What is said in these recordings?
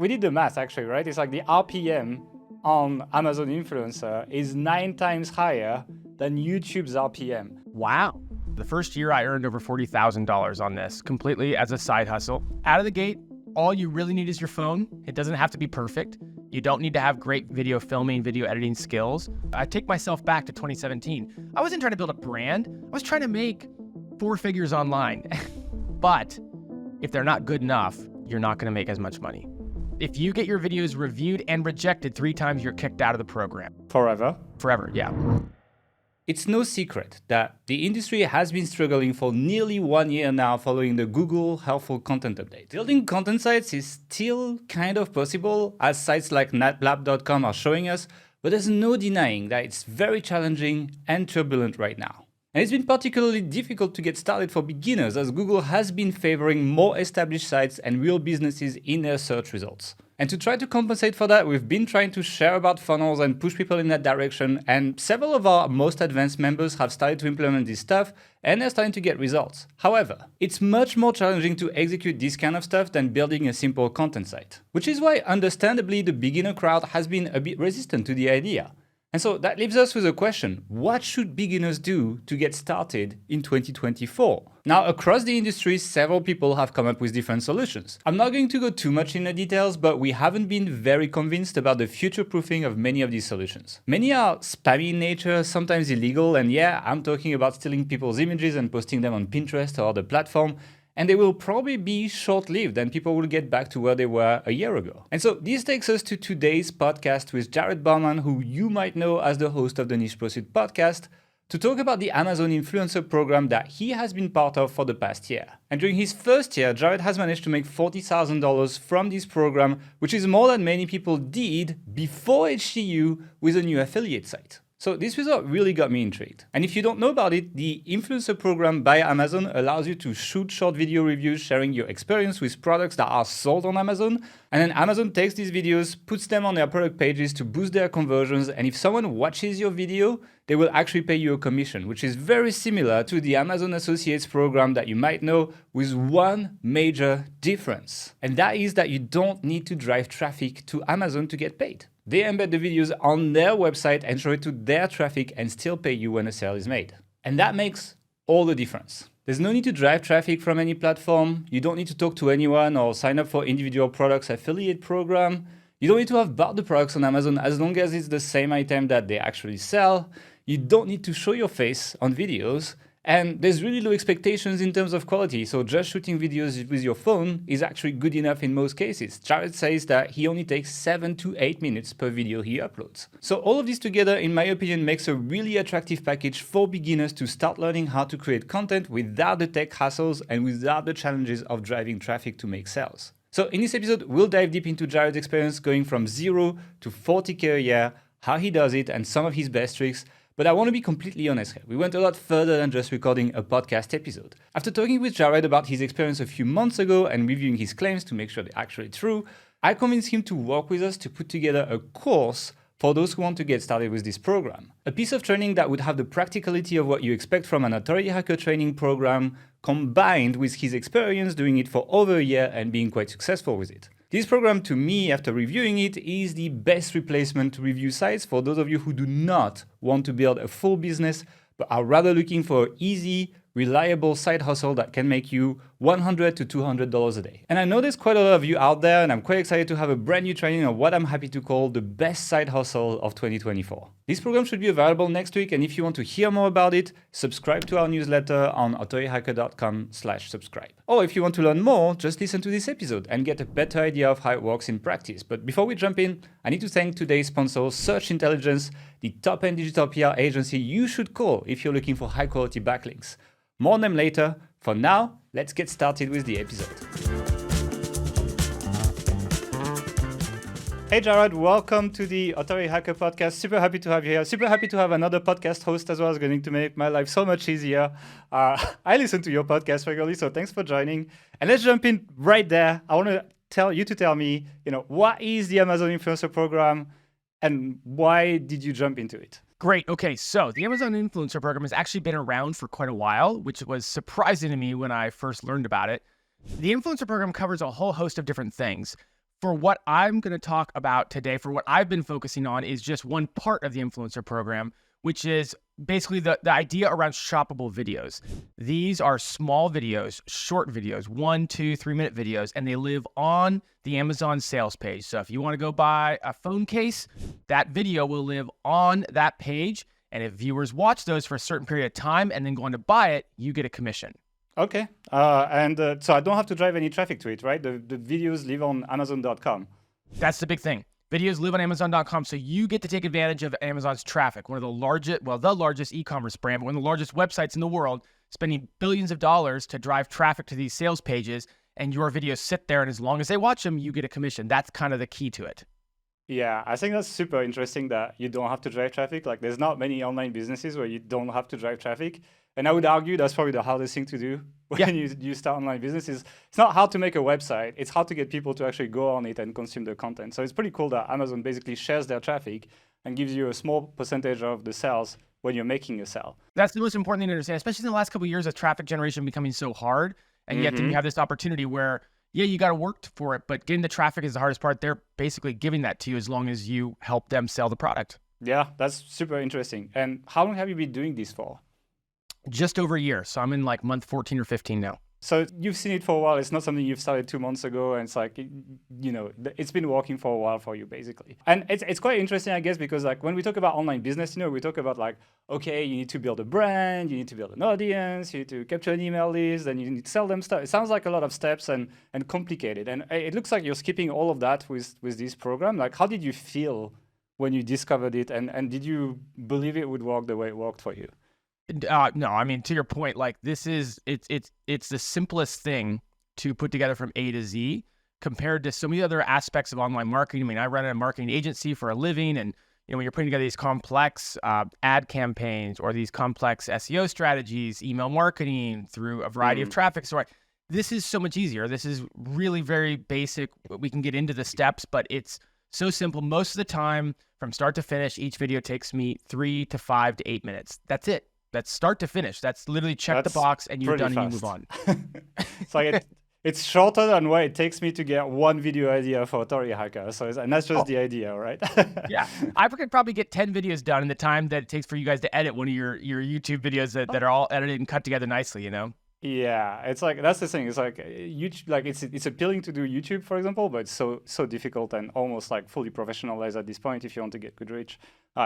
We did the math actually, right? It's like the RPM on Amazon Influencer is 9 times higher than YouTube's RPM. Wow. The first year I earned over $40,000 on this, completely as a side hustle. Out of the gate, all you really need is your phone. It doesn't have to be perfect. You don't need to have great video filming, video editing skills. I take myself back to 2017. I wasn't trying to build a brand. I was trying to make 4 figures online. But if they're not good enough, you're not gonna make as much money. If you get your videos reviewed and rejected 3 times, you're kicked out of the program. Forever? Forever, yeah. It's no secret that the industry has been struggling for nearly 1 year now following the Google Helpful Content update. Building content sites is still kind of possible, as sites like natlab.com are showing us, but there's no denying that it's very challenging and turbulent right now. And it's been particularly difficult to get started for beginners, as Google has been favoring more established sites and real businesses in their search results. And to try to compensate for that, we've been trying to share about funnels and push people in that direction, and several of our most advanced members have started to implement this stuff, and they're starting to get results. However, it's much more challenging to execute this kind of stuff than building a simple content site, which is why, understandably, the beginner crowd has been a bit resistant to the idea. And so that leaves us with a question: what should beginners do to get started in 2024? Now, across the industry, several people have come up with different solutions. I'm not going to go too much into details, but we haven't been very convinced about the future-proofing of many of these solutions. Many are spammy in nature, sometimes illegal, and yeah, I'm talking about stealing people's images and posting them on Pinterest or other platform, and they will probably be short-lived and people will get back to where they were a year ago. And so this takes us to today's podcast with Jared Bauman, who you might know as the host of the Niche Pursuit podcast, to talk about the Amazon Influencer program that he has been part of for the past year. And during his first year, Jared has managed to make $40,000 from this program, which is more than many people did before HCU with a new affiliate site. So this result really got me intrigued. And if you don't know about it, the Influencer program by Amazon allows you to shoot short video reviews sharing your experience with products that are sold on Amazon. And then Amazon takes these videos, puts them on their product pages to boost their conversions. And if someone watches your video, they will actually pay you a commission, which is very similar to the Amazon Associates program that you might know, with one major difference. And that is that you don't need to drive traffic to Amazon to get paid. They embed the videos on their website and show it to their traffic and still pay you when a sale is made. And that makes all the difference. There's no need to drive traffic from any platform. You don't need to talk to anyone or sign up for individual products affiliate program. You don't need to have bought the products on Amazon as long as it's the same item that they actually sell. You don't need to show your face on videos. And there's really low expectations in terms of quality, so just shooting videos with your phone is actually good enough in most cases. Jared says that he only takes 7 to 8 minutes per video he uploads. So all of this together, in my opinion, makes a really attractive package for beginners to start learning how to create content without the tech hassles and without the challenges of driving traffic to make sales. So in this episode, we'll dive deep into Jared's experience going from 0 to 40K a year, how he does it, and some of his best tricks. But I want to be completely honest here. We went a lot further than just recording a podcast episode. After talking with Jared about his experience a few months ago and reviewing his claims to make sure they're actually true, I convinced him to work with us to put together a course for those who want to get started with this program. A piece of training that would have the practicality of what you expect from an Authority Hacker training program, combined with his experience doing it for over a year and being quite successful with it. This program, to me, after reviewing it, is the best replacement to review sites for those of you who do not want to build a full business, but are rather looking for an easy, reliable side hustle that can make you $100 to $200 a day. And I know there's quite a lot of you out there, and I'm quite excited to have a brand new training on what I'm happy to call the best side hustle of 2024. This program should be available next week, and if you want to hear more about it, subscribe to our newsletter on authorityhacker.com/subscribe. Or if you want to learn more, just listen to this episode and get a better idea of how it works in practice. But before we jump in, I need to thank today's sponsor, Search Intelligence, the top-end digital PR agency you should call if you're looking for high-quality backlinks. More on them later. For now, let's get started with the episode. Hey Jared, welcome to the Authority Hacker podcast. Super happy to have you here. Super happy to have another podcast host as well. It's going to make my life so much easier. I listen to your podcast regularly, so thanks for joining. And let's jump in right there. I want to tell me, what is the Amazon Influencer Program and why did you jump into it? Great. Okay, so the Amazon Influencer Program has actually been around for quite a while, which was surprising to me when I first learned about it. The Influencer Program covers a whole host of different things, For what I'm going to talk about today, for what I've been focusing on, is just one part of the influencer program, which is basically the idea around shoppable videos. These are small videos, short videos, 1, 2, 3-minute videos, and they live on the Amazon sales page. So if you want to go buy a phone case, that video will live on that page. And if viewers watch those for a certain period of time and then go on to buy it, you get a commission. Okay. So I don't have to drive any traffic to it, right? The videos live on Amazon.com. That's the big thing. Videos live on Amazon.com, so you get to take advantage of Amazon's traffic, one of the largest e-commerce brand, but one of the largest websites in the world, spending billions of dollars to drive traffic to these sales pages, and your videos sit there, and as long as they watch them, you get a commission. That's kind of the key to it. Yeah, I think that's super interesting that you don't have to drive traffic. Like, there's not many online businesses where you don't have to drive traffic. And I would argue that's probably the hardest thing to do when you start online businesses. It's not how to make a website, it's how to get people to actually go on it and consume the content. So it's pretty cool that Amazon basically shares their traffic and gives you a small percentage of the sales when you're making a sale. That's the most important thing to understand, especially in the last couple of years of traffic generation becoming so hard. And yet then you have this opportunity where, yeah, you got to work for it, but getting the traffic is the hardest part. They're basically giving that to you as long as you help them sell the product. Yeah, that's super interesting. And how long have you been doing this for? Just over a year. So I'm in like month 14 or 15 now. So you've seen it for a while. It's not something you've started 2 months ago. And it's like, it's been working for a while for you, basically. And it's quite interesting, I guess, because like when we talk about online business, we talk about like, okay, you need to build a brand, you need to build an audience, you need to capture an email list, then you need to sell them stuff. It sounds like a lot of steps and complicated. And it looks like you're skipping all of that with this program. Like, how did you feel when you discovered it? And did you believe it would work the way it worked for you? No, I mean, to your point, like it's the simplest thing to put together from A to Z compared to so many other aspects of online marketing. I mean, I run a marketing agency for a living, and when you're putting together these complex ad campaigns or these complex SEO strategies, email marketing through a variety of traffic sources, this is so much easier. This is really very basic. We can get into the steps, but it's so simple. Most of the time, from start to finish, each video takes me 3 to 5 to 8 minutes. That's it. That's start to finish. That's literally check the box and you're done and you move on. It's like it's shorter than what it takes me to get one video idea for Authority Hacker. And that's just the idea, right? Yeah. I could probably get 10 videos done in the time that it takes for you guys to edit one of your YouTube videos that are all edited and cut together nicely, Yeah, it's like that's the thing. It's like YouTube, like it's appealing to do YouTube, for example, but it's so difficult and almost like fully professionalized at this point if you want to get good reach.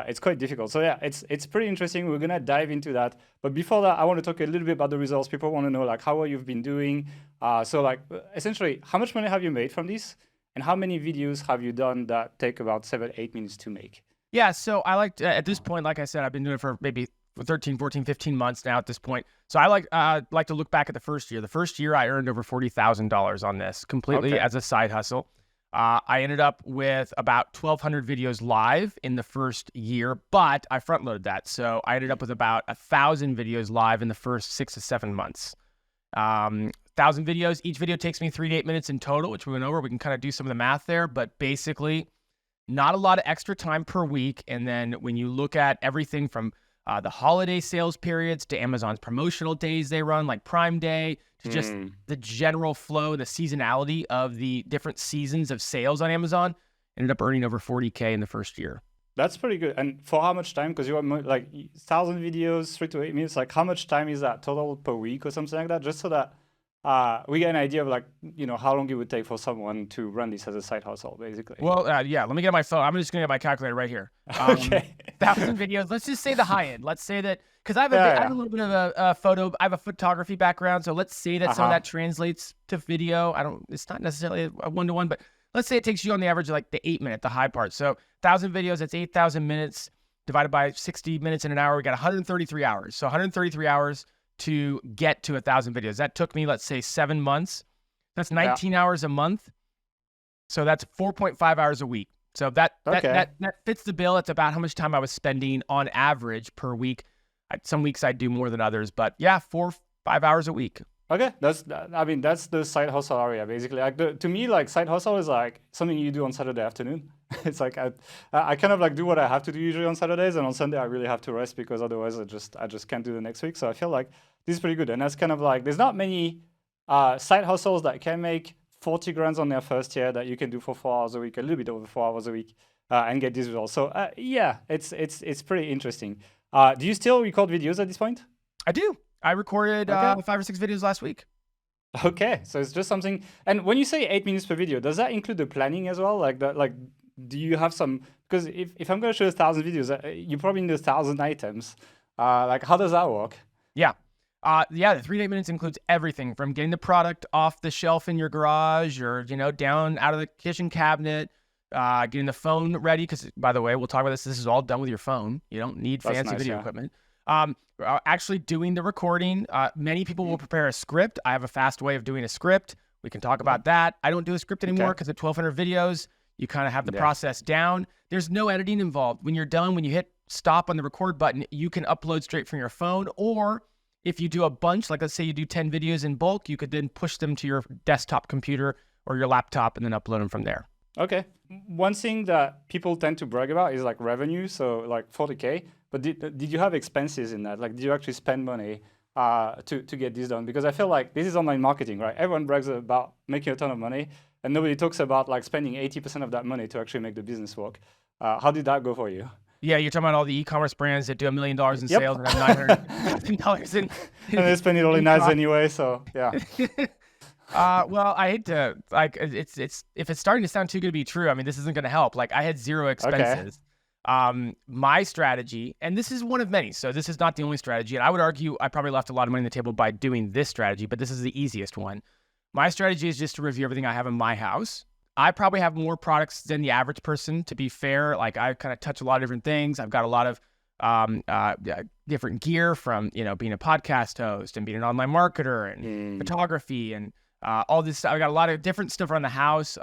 It's quite difficult. So yeah, it's pretty interesting. We're gonna dive into that. But before that, I want to talk a little bit about the results. People want to know like how well you've been doing. So like essentially, how much money have you made from this, and how many videos have you done that take about 7-8 minutes to make? Yeah. So I like at this point, like I said, I've been doing it for maybe 13, 14, 15 months now at this point. So I like to look back at the first year. The first year I earned over $40,000 on this completely as a side hustle. I ended up with about 1,200 videos live in the first year, but I front loaded that. So I ended up with about 1,000 videos live in the first 6 to 7 months. 1,000 videos. Each video takes me 3 to 8 minutes in total, which we went over. We can kind of do some of the math there, but basically not a lot of extra time per week. And then when you look at everything from the holiday sales periods to Amazon's promotional days they run, like Prime Day, to just the general flow, the seasonality of the different seasons of sales on Amazon, ended up earning over 40K in the first year. That's pretty good. And for how much time? Because you have like 1,000 videos, 3 to 8 minutes. Like how much time is that total per week or something like that? Just so that we get an idea of like, how long it would take for someone to run this as a side hustle, basically. Well, yeah, let me get my phone. I'm just going to get my calculator right here. Okay. 1,000 videos. Let's just say the high end. Let's say that, because I have a little bit of a photo, I have a photography background. So let's say that some of that translates to video. It's not necessarily a one-to-one, but let's say it takes you on the average like the 8 minute, the high part. So 1,000 videos, that's 8,000 minutes divided by 60 minutes in an hour. We got 133 hours. So 133 hours to get to 1,000 videos. That took me, let's say, 7 months. That's 19 hours a month. So that's 4.5 hours a week. So that fits the bill. It's about how much time I was spending on average per week. Some weeks I do more than others, but yeah, 4-5 hours a week. Okay, that's the side hustle area basically. Like to me, like side hustle is like something you do on Saturday afternoon. It's like I kind of like do what I have to do usually on Saturdays, and on Sunday I really have to rest because otherwise I just can't do the next week. So I feel like this is pretty good, and that's kind of like there's not many side hustles that can make 40 grand on their first year that you can do for 4 hours a week, a little bit over 4 hours a week, and get these results. So yeah, it's pretty interesting. Do you still record videos at this point? I do. I recorded 5 or 6 videos last week. Okay, so it's just something. And when you say 8 minutes per video, does that include the planning as well? Like that, like, do you have some? Because if I'm going to show 1,000 videos, you probably need 1,000 items. Like, how does that work? Yeah. The 3 to 8 minutes includes everything from getting the product off the shelf in your garage or, down out of the kitchen cabinet, getting the phone ready. Because, by the way, we'll talk about this. This is all done with your phone. You don't need fancy video equipment. Actually doing the recording. Many people will prepare a script. I have a fast way of doing a script. We can talk about that. I don't do a script anymore because at 1,200 videos, you kind of have the process down. There's no editing involved. When you're done, when you hit stop on the record button, you can upload straight from your phone. Or if you do a bunch, like let's say you do 10 videos in bulk, you could then push them to your desktop computer or your laptop and then upload them from there. Okay. One thing that people tend to brag about is like revenue. So like 40K. But did you have expenses in that? Like, did you actually spend money to get this done? Because I feel like this is online marketing, right? Everyone brags about making a ton of money, and nobody talks about like spending 80% of that money to actually make the business work. How did that go for you? Yeah, you're talking about all the e-commerce brands that do $1 million in sales and have $900 in. And they spend it all in ads anyway, so yeah. Well, I hate to it's if it's starting to sound too good to be true. I mean, this isn't going to help. Like, I had 0 expenses. My strategy, and this is one of many, so this is not the only strategy, and I would argue I probably left a lot of money on the table by doing this strategy, but this is the easiest one. My strategy is just to review everything I have in my house. I probably have more products than the average person, to be fair. Like, I kind of touch a lot of different things. I've got a lot of different gear from, being a podcast host and being an online marketer and photography and all this stuff. I got a lot of different stuff around the house,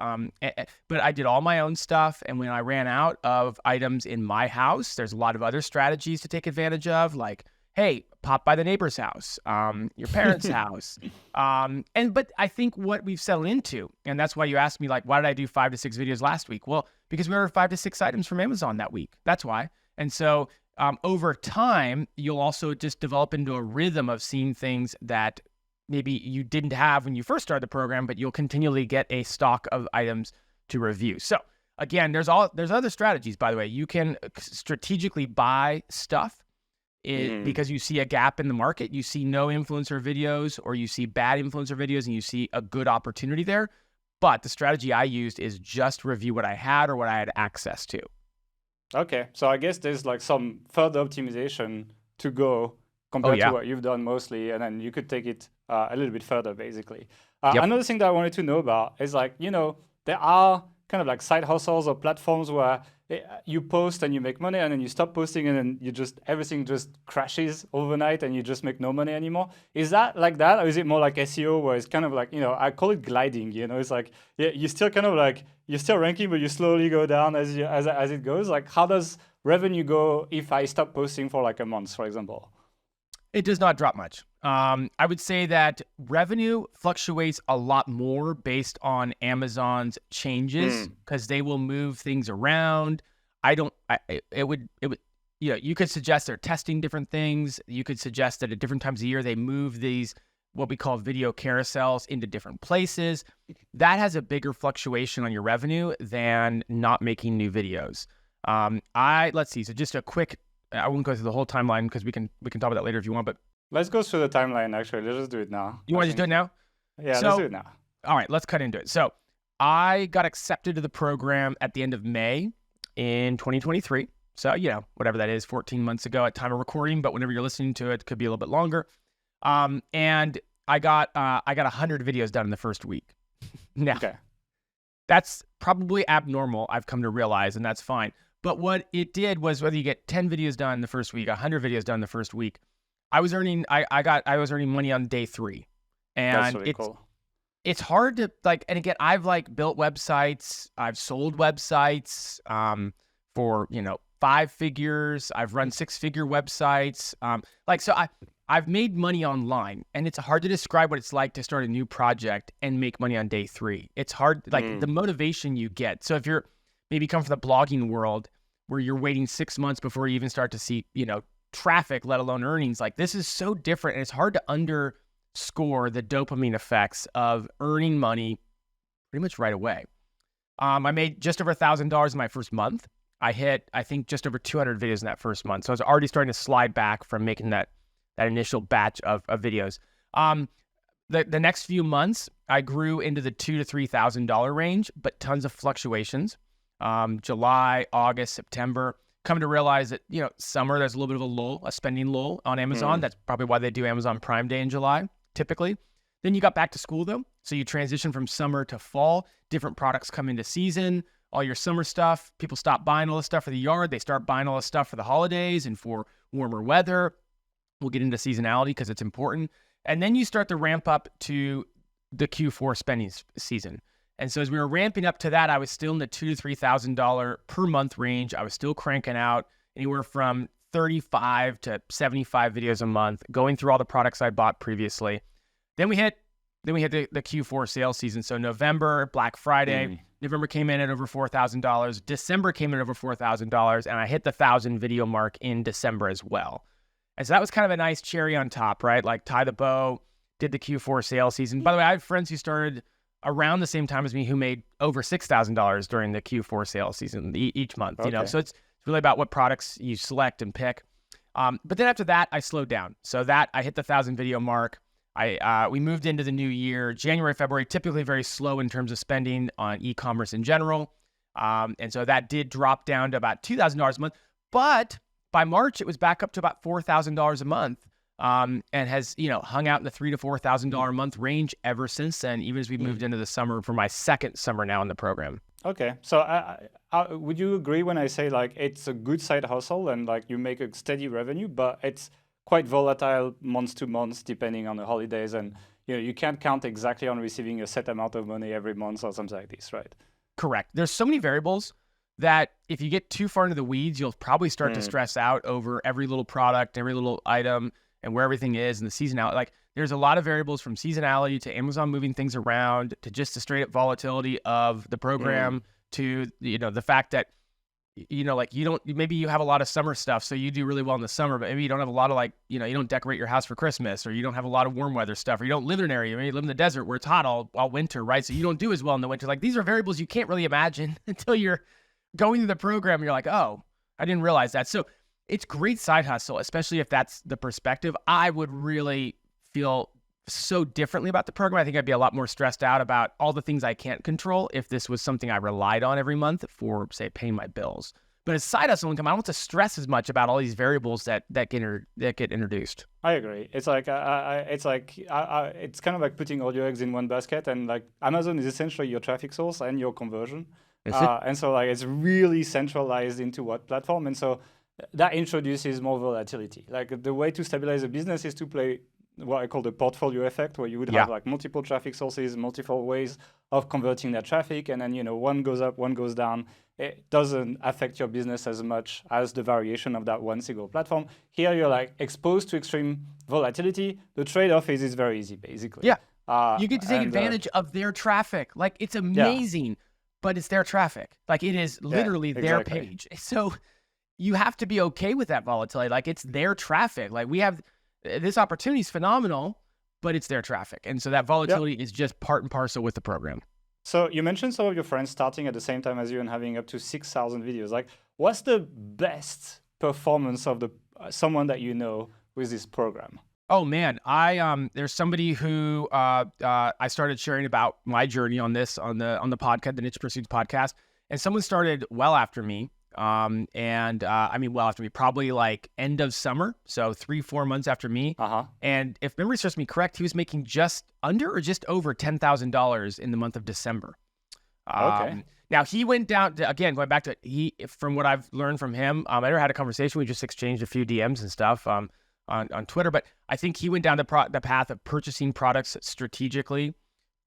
but I did all my own stuff. And when I ran out of items in my house, there's a lot of other strategies to take advantage of, like, hey, pop by the neighbor's house, your parents' house. But I think what we've settled into, and that's why you asked me, like, why did I do 5 to 6 videos last week? Well, because we ordered 5 to 6 items from Amazon that week. That's why. And so over time, you'll also just develop into a rhythm of seeing things that maybe you didn't have when you first started the program, but you'll continually get a stock of items to review. So again, there's other strategies, by the way. You can strategically buy stuff because you see a gap in the market. You see no influencer videos, or you see bad influencer videos, and you see a good opportunity there. But the strategy I used is just review what I had or what I had access to. Okay. So I guess there's like some further optimization to go compared to what you've done mostly, and then you could take it a little bit further, basically. Another thing that I wanted to know about is, like, there are kind of like side hustles or platforms where you post and you make money, and then you stop posting, and then everything just crashes overnight and you just make no money anymore. Is that like that, or is it more like SEO, where it's kind of like, I call it gliding, it's like, you still kind of like, you're still ranking, but you slowly go down as it goes. Like, how does revenue go if I stop posting for like a month, for example? It does not drop much. I would say that revenue fluctuates a lot more based on Amazon's changes, because they will move things around. You could suggest they're testing different things. You could suggest that at different times of year, they move these, what we call video carousels, into different places. That has a bigger fluctuation on your revenue than not making new videos. Let's see. So just a quick, I won't go through the whole timeline because we can talk about that later if you want, but let's go through the timeline. Actually, let's just do it now. You want to just do it now? Yeah, let's do it now. All right, let's cut into it. So I got accepted to the program at the end of May in 2023. So, whatever that is, 14 months ago at time of recording, but whenever you're listening to it, could be a little bit longer. And I got 100 videos done in the first week. Now, that's probably abnormal, I've come to realize, and that's fine. But what it did was, whether you get 10 videos done in the first week, 100 videos done in the first week, I was earning money on day 3. And that's really cool. It's hard to, like, and again, I've like built websites, I've sold websites for 5 figures, I've run 6-figure websites. So I've made money online, and it's hard to describe what it's like to start a new project and make money on day 3. It's hard, like the motivation you get. So if you're maybe come from the blogging world where you're waiting 6 months before you even start to see, traffic, let alone earnings, like, this is so different. And it's hard to underscore the dopamine effects of earning money pretty much right away. I made just over $1,000 in my first month. I hit, I think, just over 200 videos in that first month. So I was already starting to slide back from making that initial batch of videos. The next few months, I grew into the $2,000 to $3,000 range, but tons of fluctuations. July, August, September, coming to realize that, summer, there's a little bit of a lull, a spending lull on Amazon. That's probably why they do Amazon Prime Day in July, typically. Then you got back to school, though. So you transition from summer to fall. Different products come into season. All your summer stuff, people stop buying all this stuff for the yard. They start buying all this stuff for the holidays and for warmer weather. We'll get into seasonality because it's important. And then you start to ramp up to the Q4 spending season. And so as we were ramping up to that, I was still in the $2,000 to $3,000 per month range. I was still cranking out anywhere from 35 to 75 videos a month, going through all the products I bought previously. Then we hit the Q4 sales season. So November, Black Friday, November came in at over $4,000. December came in at over $4,000, and I hit the 1,000 video mark in December as well. And so that was kind of a nice cherry on top, right? Like tie the bow, did the Q4 sales season. By the way, I have friends who started around the same time as me who made over $6,000 during the Q4 sales season each month. Okay. So it's really about what products you select and pick. But then after that, I slowed down. So that I hit the 1,000 video mark. We moved into the new year. January, February, typically very slow in terms of spending on e-commerce in general. And so that did drop down to about $2,000 a month. But by March, it was back up to about $4,000 a month, and has hung out in the $3,000 to $4,000 a month range ever since then, even as we moved into the summer for my second summer now in the program. Okay, so would you agree when I say like it's a good side hustle and like you make a steady revenue, but it's quite volatile month to month depending on the holidays, and you can't count exactly on receiving a set amount of money every month or something like this, right? Correct. There's so many variables that if you get too far into the weeds, you'll probably start to stress out over every little product, every little item, and where everything is and the seasonality. Like there's a lot of variables from seasonality to Amazon moving things around to just the straight up volatility of the program to the fact that maybe you have a lot of summer stuff, so you do really well in the summer, but maybe you don't have a lot of you don't decorate your house for Christmas, or you don't have a lot of warm weather stuff, or you don't live in an area, maybe you live in the desert where it's hot all winter, right? So you don't do as well in the winter. Like these are variables you can't really imagine until you're going through the program. You're like, oh, I didn't realize that. So it's great side hustle, especially if that's the perspective. I would really feel so differently about the program. I think I'd be a lot more stressed out about all the things I can't control if this was something I relied on every month for, say, paying my bills. But as side hustle income, I don't want to stress as much about all these variables that get introduced. I agree. It's like it's kind of like putting all your eggs in one basket, and like Amazon is essentially your traffic source and your conversion. And so like it's really centralized into what platform, and so that introduces more volatility. Like the way to stabilize a business is to play what I call the portfolio effect, where you would have like multiple traffic sources, multiple ways of converting that traffic, and then one goes up, one goes down. It doesn't affect your business as much as the variation of that one single platform. Here you're like exposed to extreme volatility. The trade-off is it's very easy, basically. Yeah, you get to take advantage of their traffic. Like it's amazing, but it's their traffic. Like it is literally their page. So you have to be okay with that volatility. Like it's their traffic. Like we have this opportunity is phenomenal, but it's their traffic. And so that volatility is just part and parcel with the program. So you mentioned some of your friends starting at the same time as you and having up to 6,000 videos. Like what's the best performance of someone that you know with this program? Oh man, there's somebody who I started sharing about my journey on the podcast, the Niche Pursuits podcast, and someone started well after me. Well after me, probably like end of summer, so 3-4 months after me. And if memory serves me correct, he was making just under or just over $10,000 in the month of December. Okay. Now he went down to, again, going back to from what I've learned from him, I never had a conversation. We just exchanged a few DMs and stuff on Twitter, but I think he went down the path of purchasing products strategically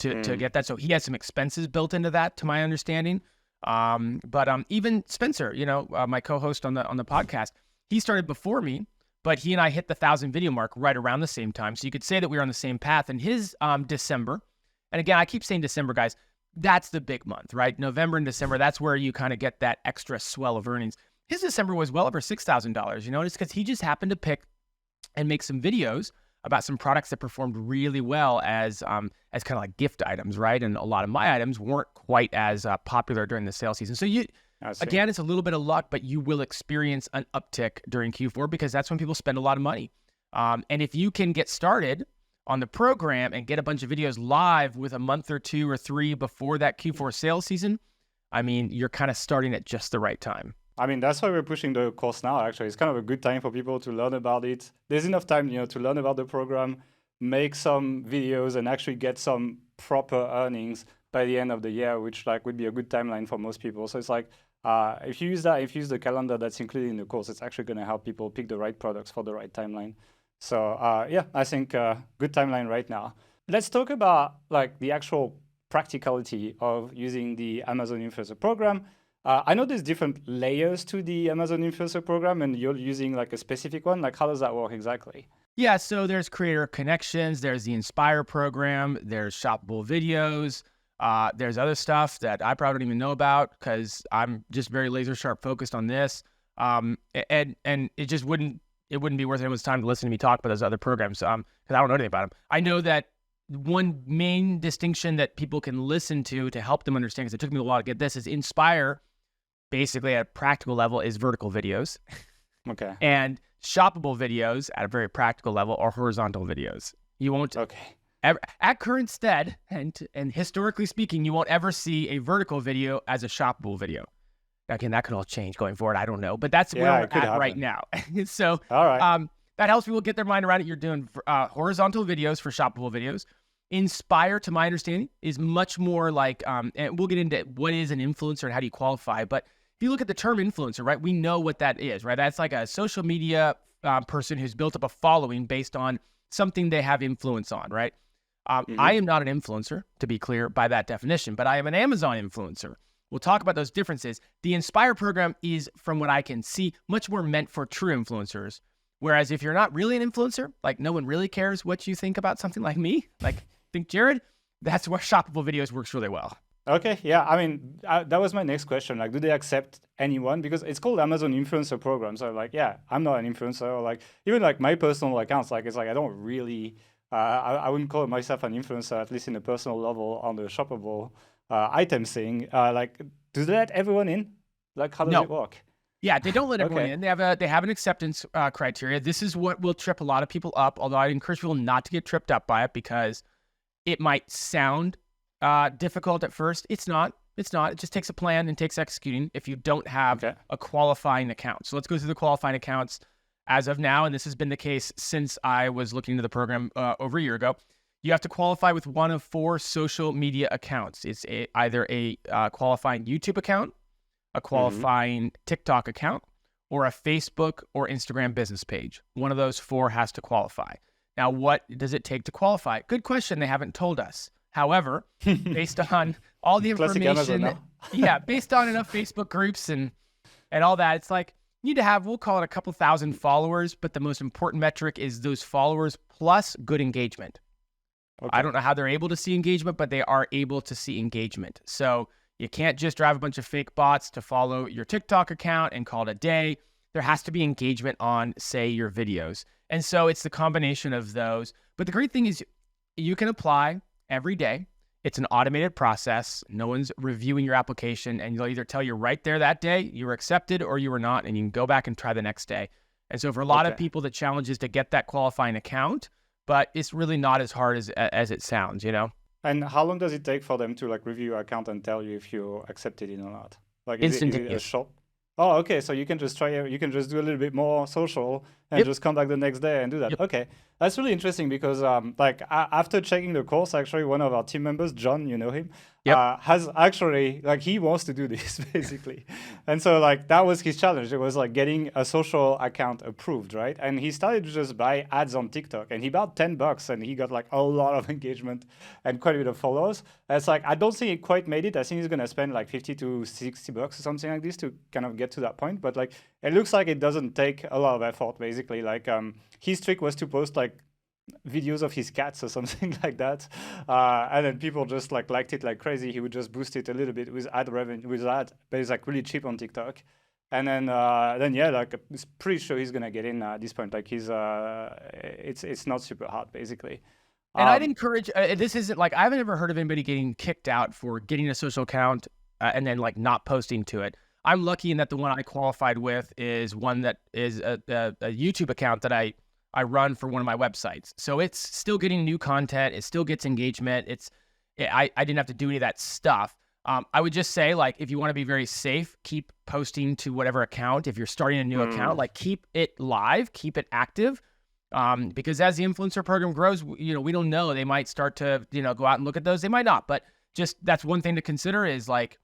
to get that. So he had some expenses built into that, to my understanding. But even Spencer, my co-host on the podcast, he started before me, but he and I hit the 1,000 video mark right around the same time. So you could say that we were on the same path. And his December, and again, I keep saying December, guys, that's the big month, right? November and December, that's where you kind of get that extra swell of earnings. His December was well over $6,000, it's because he just happened to pick and make some videos about some products that performed really well as kind of like gift items, right? And a lot of my items weren't quite as popular during the sale season. So again, it's a little bit of luck, but you will experience an uptick during Q4 because that's when people spend a lot of money. And if you can get started on the program and get a bunch of videos live with a month or 2 or 3 before that Q4 sales season, I mean, you're kind of starting at just the right time. I mean, that's why we're pushing the course now, actually. It's kind of a good time for people to learn about it. There's enough time, to learn about the program, make some videos, and actually get some proper earnings by the end of the year, which would be a good timeline for most people. So it's like, if you use the calendar that's included in the course, it's actually going to help people pick the right products for the right timeline. So yeah, I think good timeline right now. Let's talk about the actual practicality of using the Amazon Influencer Program. I know there's different layers to the Amazon Influencer Program, and you're using a specific one. How does that work exactly? Yeah, so there's Creator Connections, there's the Inspire program, there's Shoppable videos, there's other stuff that I probably don't even know about because I'm just very laser sharp focused on this. And it just wouldn't be worth anyone's time to listen to me talk about those other programs because I don't know anything about them. I know that one main distinction that people can listen to help them understand, because it took me a while to get this, is Inspire, basically at a practical level, is vertical videos. Okay. And shoppable videos at a very practical level are horizontal videos. You won't ever, at current stead, and historically speaking, you won't ever see a vertical video as a shoppable video. Again, that could all change going forward. I don't know, but that's where we're at right now. So all right. that helps people get their mind around it. You're doing horizontal videos for shoppable videos. Inspire, to my understanding, is much more and we'll get into what is an influencer and how do you qualify. But if you look at the term influencer, right, we know what that is, right? That's like a social media person who's built up a following based on something they have influence on, right? I am not an influencer, to be clear, by that definition, but I am an Amazon influencer. We'll talk about those differences. The Inspire program is, from what I can see, much more meant for true influencers. Whereas if you're not really an influencer, no one really cares what you think about something like me, think Jared, that's where shoppable videos works really well. Okay, yeah, I mean, that was my next question. Do they accept anyone? Because it's called Amazon Influencer Program. So yeah, I'm not an influencer. Or even my personal accounts, it's I don't really, I wouldn't call myself an influencer, at least in a personal level on the shoppable items thing. Do they let everyone in? How does it work? Yeah, they don't let everyone in. They have an acceptance criteria. This is what will trip a lot of people up, although I encourage people not to get tripped up by it because it might sound difficult at first. It's not. It just takes a plan and takes executing if you don't have a qualifying account. So let's go through the qualifying accounts as of now, and this has been the case since I was looking into the program over a year ago. You have to qualify with one of 4 social media accounts. It's either a qualifying YouTube account, a qualifying TikTok account, or a Facebook or Instagram business page. One of those 4 has to qualify. Now, what does it take to qualify? Good question. They haven't told us. However, based on all the information, based on enough Facebook groups and all that, it's you need to have, we'll call it a couple thousand followers, but the most important metric is those followers plus good engagement. Okay. I don't know how they're able to see engagement, but they are able to see engagement. So you can't just drive a bunch of fake bots to follow your TikTok account and call it a day. There has to be engagement on, say, your videos. And so it's the combination of those. But the great thing is you can apply every day. It's an automated process. No one's reviewing your application, and they'll either tell you right there that day you were accepted or you were not, and you can go back and try the next day. And so for a lot of people, the challenge is to get that qualifying account, but it's really not as hard as it sounds, And how long does it take for them to review your account and tell you if you're accepted in or not? Is it a short? Oh, okay. So you can just you can just do a little bit more social and just come back the next day and do that. Okay. That's really interesting because after checking the course, actually one of our team members, John, you know him, has actually, he wants to do this basically. And so that was his challenge. It was getting a social account approved, right? And he started to just buy ads on TikTok and he bought $10 and he got a lot of engagement and quite a bit of followers. And it's I don't think he quite made it. I think he's going to spend $50 to $60 or something like this to kind of get to that point. But it looks like it doesn't take a lot of effort basically. His trick was to post videos of his cats or something like that, and then people just liked it like crazy. He would just boost it a little bit with ad revenue, but it's really cheap on TikTok, And then yeah, like I'm pretty sure he's gonna get in at this point. Like it's not super hard basically. And I'd encourage, this isn't like, I haven't ever heard of anybody getting kicked out for getting a social account and then like not posting to it. I'm lucky in that the one I qualified with is one that is a YouTube account that I run for one of my websites. So it's still getting new content. It still gets engagement. I didn't have to do any of that stuff. I would just say, like, if you want to be very safe, keep posting to whatever account. If you're starting a new account, like keep it live, keep it active. Because as the influencer program grows, you know, we don't know. They might start to, you know, go out and look at those. They might not, but just that's one thing to consider is like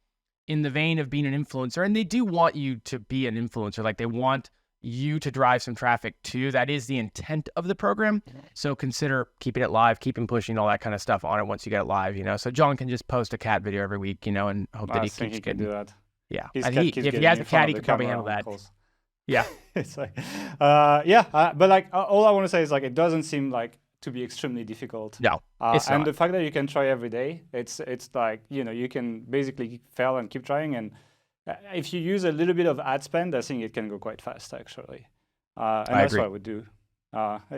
in the vein of being an influencer. And they do want you to be an influencer. Like they want you to drive some traffic too. That is the intent of the program. So consider keeping it live, keeping pushing all that kind of stuff on it once you get it live, you know. So John can just post a cat video every week, you know, and hope that he keeps can do that. Yeah. His And cat he, keeps if he getting has in a front cat, he of the can probably camera handle that. on calls. Yeah. It's like, but like all I want to say is like it doesn't seem like to be extremely difficult. No, it's and not. the fact that you can try every day, it's like, you know, you can basically fail and keep trying. And if you use a little bit of ad spend, I think it can go quite fast actually. And that's agree. what I would do.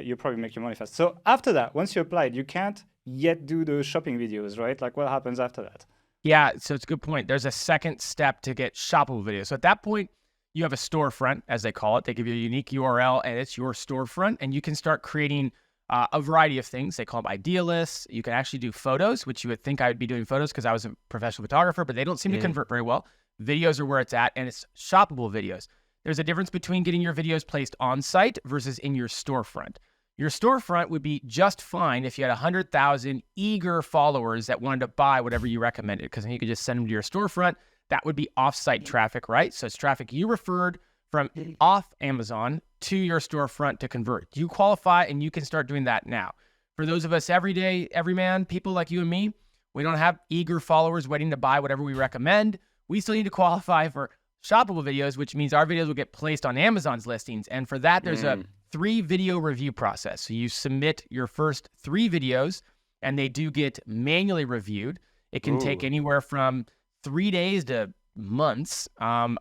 You probably make your money fast. So after that, once you applied, you can't yet do the shopping videos, right? Like what happens after that? Yeah, so it's a good point. There's a second step to get shoppable videos. So at that point, you have a storefront, as they call it. They give you a unique URL, and it's your storefront, and you can start creating a variety of things. They call them idea lists. You can actually do photos, which you would think I would be doing photos because I was a professional photographer, but they don't seem to convert very well. Videos are where it's at, and it's shoppable videos. There's a difference between getting your videos placed on site versus in your storefront. Your storefront would be just fine if you had 100,000 eager followers that wanted to buy whatever you recommended, because then you could just send them to your storefront. That would be off-site traffic, right? So it's traffic you referred from off Amazon to your storefront to convert. You qualify, and you can start doing that now. For those of us everyday, everyman, people like you and me, we don't have eager followers waiting to buy whatever we recommend. We still need to qualify for shoppable videos, which means our videos will get placed on Amazon's listings. And for that, there's a 3-video review process. So you submit your first 3 videos, and they do get manually reviewed. It can take anywhere from 3 days to months. I've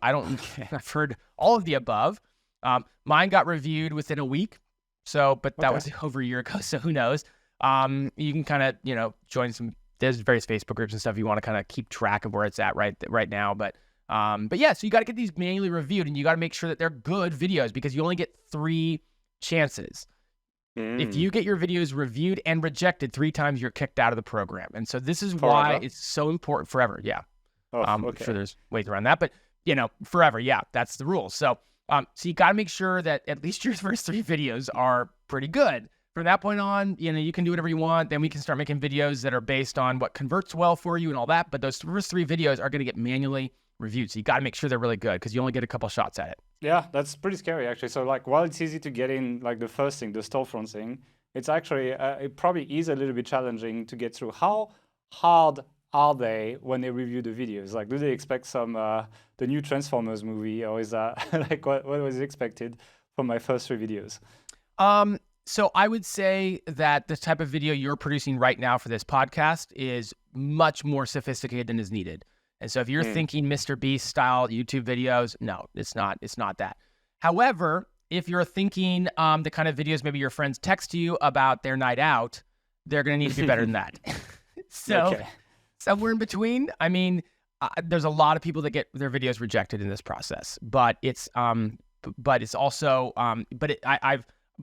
heard all of the above. Mine got reviewed within a week. But that was over a year ago. So who knows? You can kind of, you know, join there's various Facebook groups and stuff. You want to kind of keep track of where it's at right now. But yeah, so you got to get these manually reviewed, and you got to make sure that they're good videos because you only get 3 chances. If you get your videos reviewed and rejected 3 times, you're kicked out of the program. And so this is why it's so important forever. Yeah. I'm sure there's ways around that, but you know, forever. Yeah, that's the rule. So you got to make sure that at least your first 3 videos are pretty good. From that point on, you know, you can do whatever you want. Then we can start making videos that are based on what converts well for you and all that. But those first 3 videos are going to get manually reviewed. So you got to make sure they're really good because you only get a couple shots at it. Yeah, that's pretty scary actually. So like while it's easy to get in, like the first thing, the storefront thing, it's actually, it probably is a little bit challenging to get through. How hard are they when they review the videos? Like, do they expect some, the new Transformers movie, or is that like what was expected from my first 3 videos? So I would say that the type of video you're producing right now for this podcast is much more sophisticated than is needed. And so if you're thinking Mr. Beast style YouTube videos, no, it's not that. However, if you're thinking the kind of videos maybe your friends text you about their night out, they're going to need to be better than that. So somewhere in between, I mean, there's a lot of people that get their videos rejected in this process, but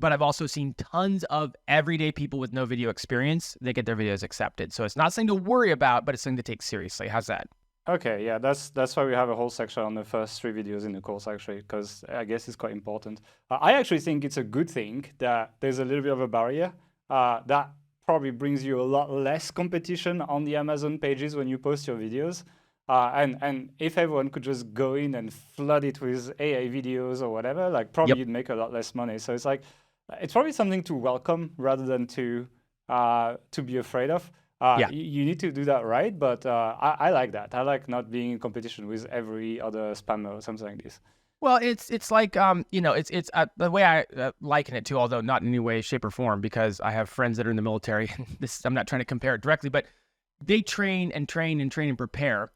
I've also seen tons of everyday people with no video experience that get their videos accepted. So it's not something to worry about, but it's something to take seriously. How's that? Okay, yeah, that's why we have a whole section on the first 3 videos in the course actually, because I guess it's quite important. I actually think it's a good thing that there's a little bit of a barrier that probably brings you a lot less competition on the Amazon pages when you post your videos. And if everyone could just go in and flood it with AI videos or whatever, like probably you'd make a lot less money. So it's like, it's probably something to welcome rather than to be afraid of. You need to do that right, but I like that. I like not being in competition with every other spammer or something like this. Well, it's like you know, it's the way I liken it to, although not in any way, shape, or form, because I have friends that are in the military. I'm not trying to compare it directly, but they train and prepare.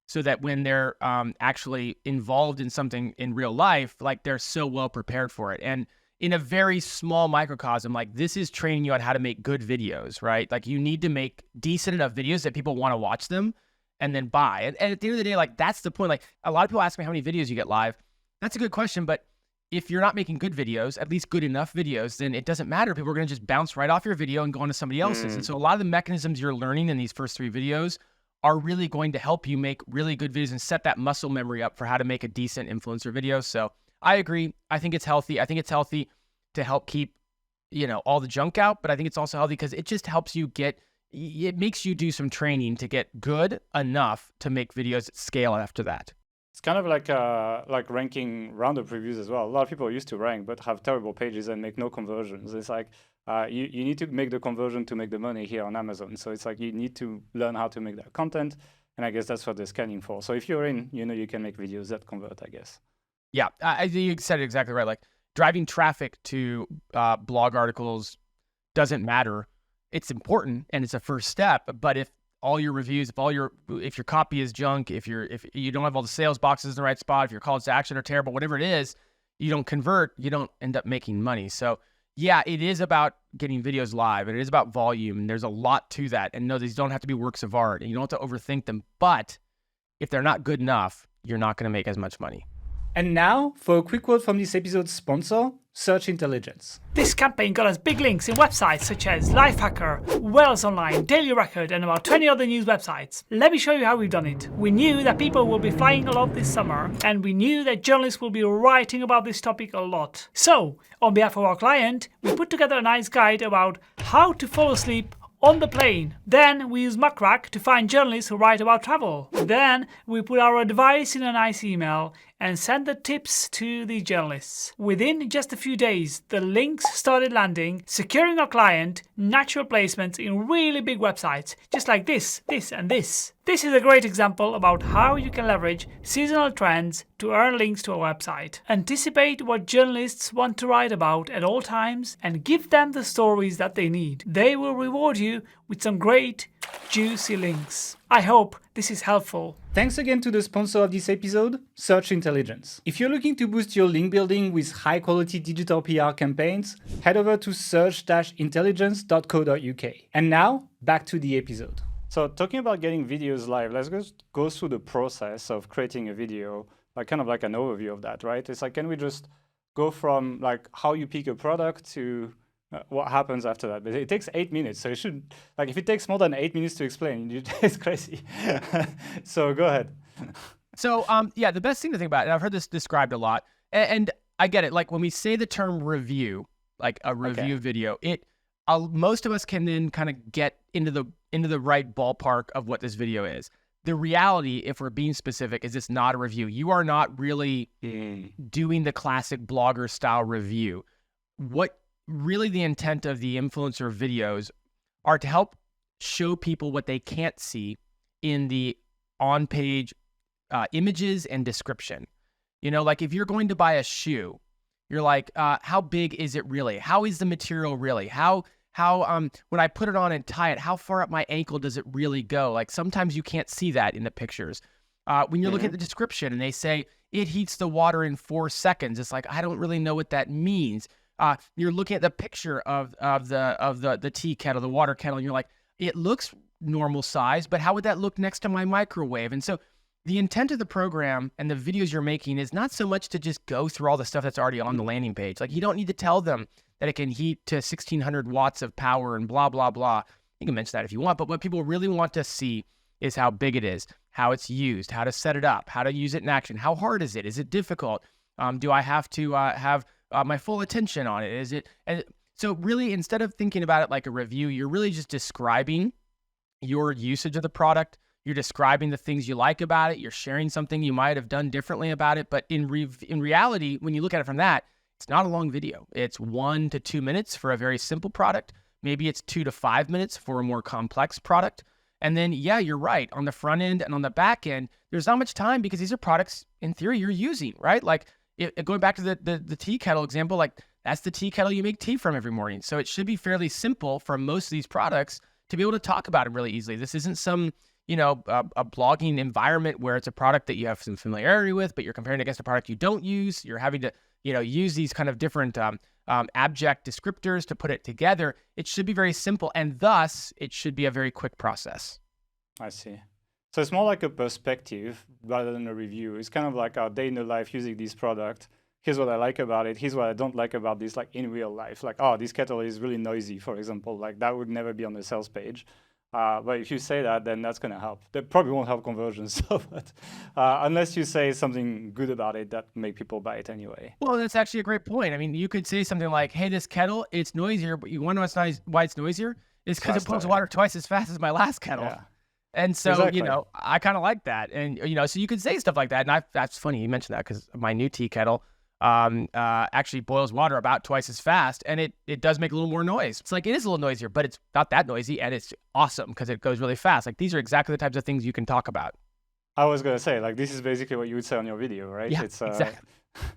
so that when they're actually involved in something in real life, like they're so well prepared for it. And in a very small microcosm, like this is training you on how to make good videos, right? Like you need to make decent enough videos that people want to watch them and then buy. And at the end of the day, like that's the point. Like a lot of people ask me how many videos you get live. That's a good question, but if you're not making good videos, at least good enough videos, then it doesn't matter. People are going to just bounce right off your video and go on to somebody else's. And so a lot of the mechanisms you're learning in these first 3 videos are really going to help you make really good videos and set that muscle memory up for how to make a decent influencer video. So I agree. I think it's healthy. I think it's healthy to help keep, all the junk out, but I think it's also healthy because it just helps you it makes you do some training to get good enough to make videos at scale after that. It's kind of like ranking roundup reviews as well. A lot of people used to rank but have terrible pages and make no conversions. It's like you need to make the conversion to make the money here on Amazon. So it's like you need to learn how to make that content. And I guess that's what they're scanning for. So if you're in, you can make videos that convert, I guess. Yeah, you said it exactly right. Like driving traffic to blog articles doesn't matter. It's important and it's a first step. But if all your reviews, if your copy is junk, if you don't have all the sales boxes in the right spot, if your calls to action are terrible, whatever it is, you don't convert, you don't end up making money. So yeah, it is about getting videos live and it is about volume. And there's a lot to that. And no, these don't have to be works of art and you don't have to overthink them. But if they're not good enough, you're not going to make as much money. And now for a quick word from this episode's sponsor, Search Intelligence. This campaign got us big links in websites such as Lifehacker, Wales Online, Daily Record, and about 20 other news websites. Let me show you how we've done it. We knew that people will be flying a lot this summer, and we knew that journalists will be writing about this topic a lot. So, on behalf of our client, we put together a nice guide about how to fall asleep on the plane. Then we use Muckrack to find journalists who write about travel. Then we put our advice in a nice email and send the tips to the journalists. Within just a few days, the links started landing, securing our client natural placements in really big websites, just like this, and this. This is a great example about how you can leverage seasonal trends to earn links to a website. Anticipate what journalists want to write about at all times and give them the stories that they need. They will reward you with some great, juicy links. I hope this is helpful. Thanks again to the sponsor of this episode, Search Intelligence. If you're looking to boost your link building with high-quality digital PR campaigns, head over to search-intelligence.co.uk. And now, back to the episode. So talking about getting videos live, let's just go through the process of creating a video, like kind of like an overview of that, right? It's like, can we just go from like how you pick a product to what happens after that? But it takes 8 minutes, so you should, like if it takes more than 8 minutes to explain, it's crazy. So go ahead. So yeah, the best thing to think about, and I've heard this described a lot, and I get it, like when we say the term review, like a review video, most of us can then kind of get into the right ballpark of what this video is. The reality, if we're being specific, is it's not a review. You are not really doing the classic blogger style review. What really the intent of the influencer videos are to help show people what they can't see in the on-page images and description. Like if you're going to buy a shoe, you're like, how big is it really? How is the material really? How when I put it on and tie it, how far up my ankle does it really go? Like sometimes you can't see that in the pictures. When you're looking at the description and they say it heats the water in 4 seconds, it's like, I don't really know what that means. You're looking at the picture of the tea kettle, the water kettle, and you're like, it looks normal size, but how would that look next to my microwave? And so the intent of the program and the videos you're making is not so much to just go through all the stuff that's already on the landing page. Like you don't need to tell them that it can heat to 1600 watts of power and blah, blah, blah. You can mention that if you want, but what people really want to see is how big it is, how it's used, how to set it up, how to use it in action. How hard is it? Is it difficult? Do I have to have my full attention on it? Is it? And so really, instead of thinking about it like a review, you're really just describing your usage of the product. You're describing the things you like about it. You're sharing something you might have done differently about it. But in reality, when you look at it from that, it's not a long video. It's 1 to 2 minutes for a very simple product. Maybe it's 2 to 5 minutes for a more complex product. And then, yeah, you're right. On the front end and on the back end, there's not much time because these are products, in theory, you're using, right? Like going back to the tea kettle example, like that's the tea kettle you make tea from every morning. So it should be fairly simple for most of these products to be able to talk about them really easily. This isn't some, a blogging environment where it's a product that you have some familiarity with, but you're comparing it against a product you don't use. You're having to, use these kind of different abject descriptors to put it together. It should be very simple, and thus it should be a very quick process. I see. So it's more like a perspective rather than a review. It's kind of like our day in the life using this product. Here's what I like about it. Here's what I don't like about this, like in real life. Like, oh, this kettle is really noisy, for example. Like that would never be on the sales page. But if you say that, then that's going to help. That probably won't help conversions, but unless you say something good about it that make people buy it anyway. Well, that's actually a great point. I mean, you could say something like, hey, this kettle, it's noisier, but you want to know why it's noisier? It's because it pumps water twice as fast as my last kettle. Yeah. And so, Exactly. I kind of like that. And, so you could say stuff like that. And that's funny you mentioned that, because my new tea kettle actually boils water about twice as fast, and it does make a little more noise. It's like, it is a little noisier, but it's not that noisy, and it's awesome because it goes really fast. Like, these are exactly the types of things you can talk about. I was going to say, like, this is basically what you would say on your video, right? Yeah, it's, exactly.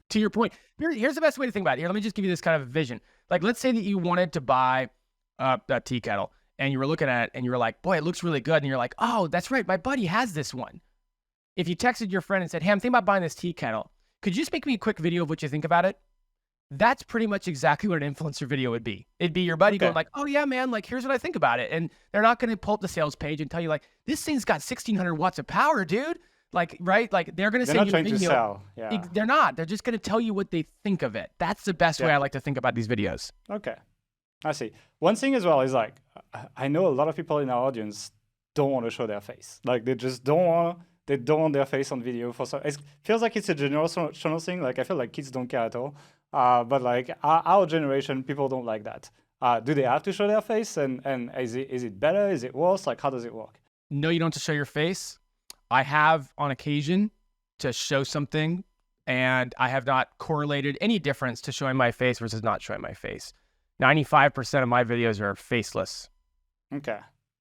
To your point, here's the best way to think about it. Here, let me just give you this kind of vision. Like, let's say that you wanted to buy a tea kettle, and you were looking at it, and you were like, boy, it looks really good. And you're like, oh, that's right, my buddy has this one. If you texted your friend and said, hey, I'm thinking about buying this tea kettle, could you just make me a quick video of what you think about it? That's pretty much exactly what an influencer video would be. It'd be your buddy going like, oh yeah, man, like, here's what I think about it. And they're not going to pull up the sales page and tell you like, this thing's got 1600 watts of power, dude. Like, right? Like, they're going to say not trying to sell. Yeah. They're not. They're just going to tell you what they think of it. That's the best way I like to think about these videos. Okay. I see. One thing as well is like, I know a lot of people in our audience don't want to show their face. Like, they just don't want their face on video for some. It feels like it's a generational thing. Like, I feel like kids don't care at all. But like our generation, people don't like that. Do they have to show their face? And is it better? Is it worse? Like, how does it work? No, you don't have to show your face. I have on occasion to show something, and I have not correlated any difference to showing my face versus not showing my face. 95% of my videos are faceless. Okay.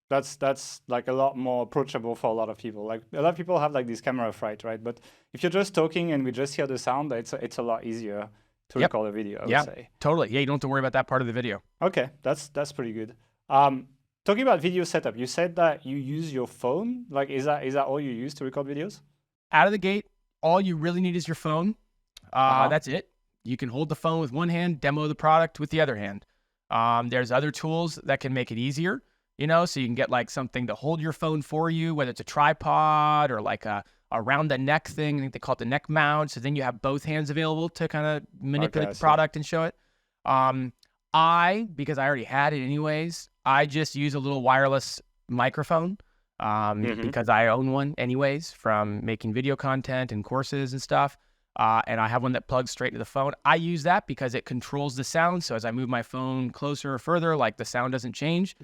That's like a lot more approachable for a lot of people. Like, a lot of people have like this camera fright, right? But if you're just talking and we just hear the sound, it's a lot easier to record a video, I would say. Totally. Yeah, you don't have to worry about that part of the video. Okay, that's pretty good. Talking about video setup, you said that you use your phone. Like, is that all you use to record videos? Out of the gate, all you really need is your phone. That's it. You can hold the phone with one hand, demo the product with the other hand. There's other tools that can make it easier, so you can get like something to hold your phone for you, whether it's a tripod or like a around the neck thing. I think they call it the neck mount. So then you have both hands available to kind of manipulate the product and show it. Because I already had it anyways, I just use a little wireless microphone because I own one anyways from making video content and courses and stuff. And I have one that plugs straight to the phone. I use that because it controls the sound. So as I move my phone closer or further, like, the sound doesn't change.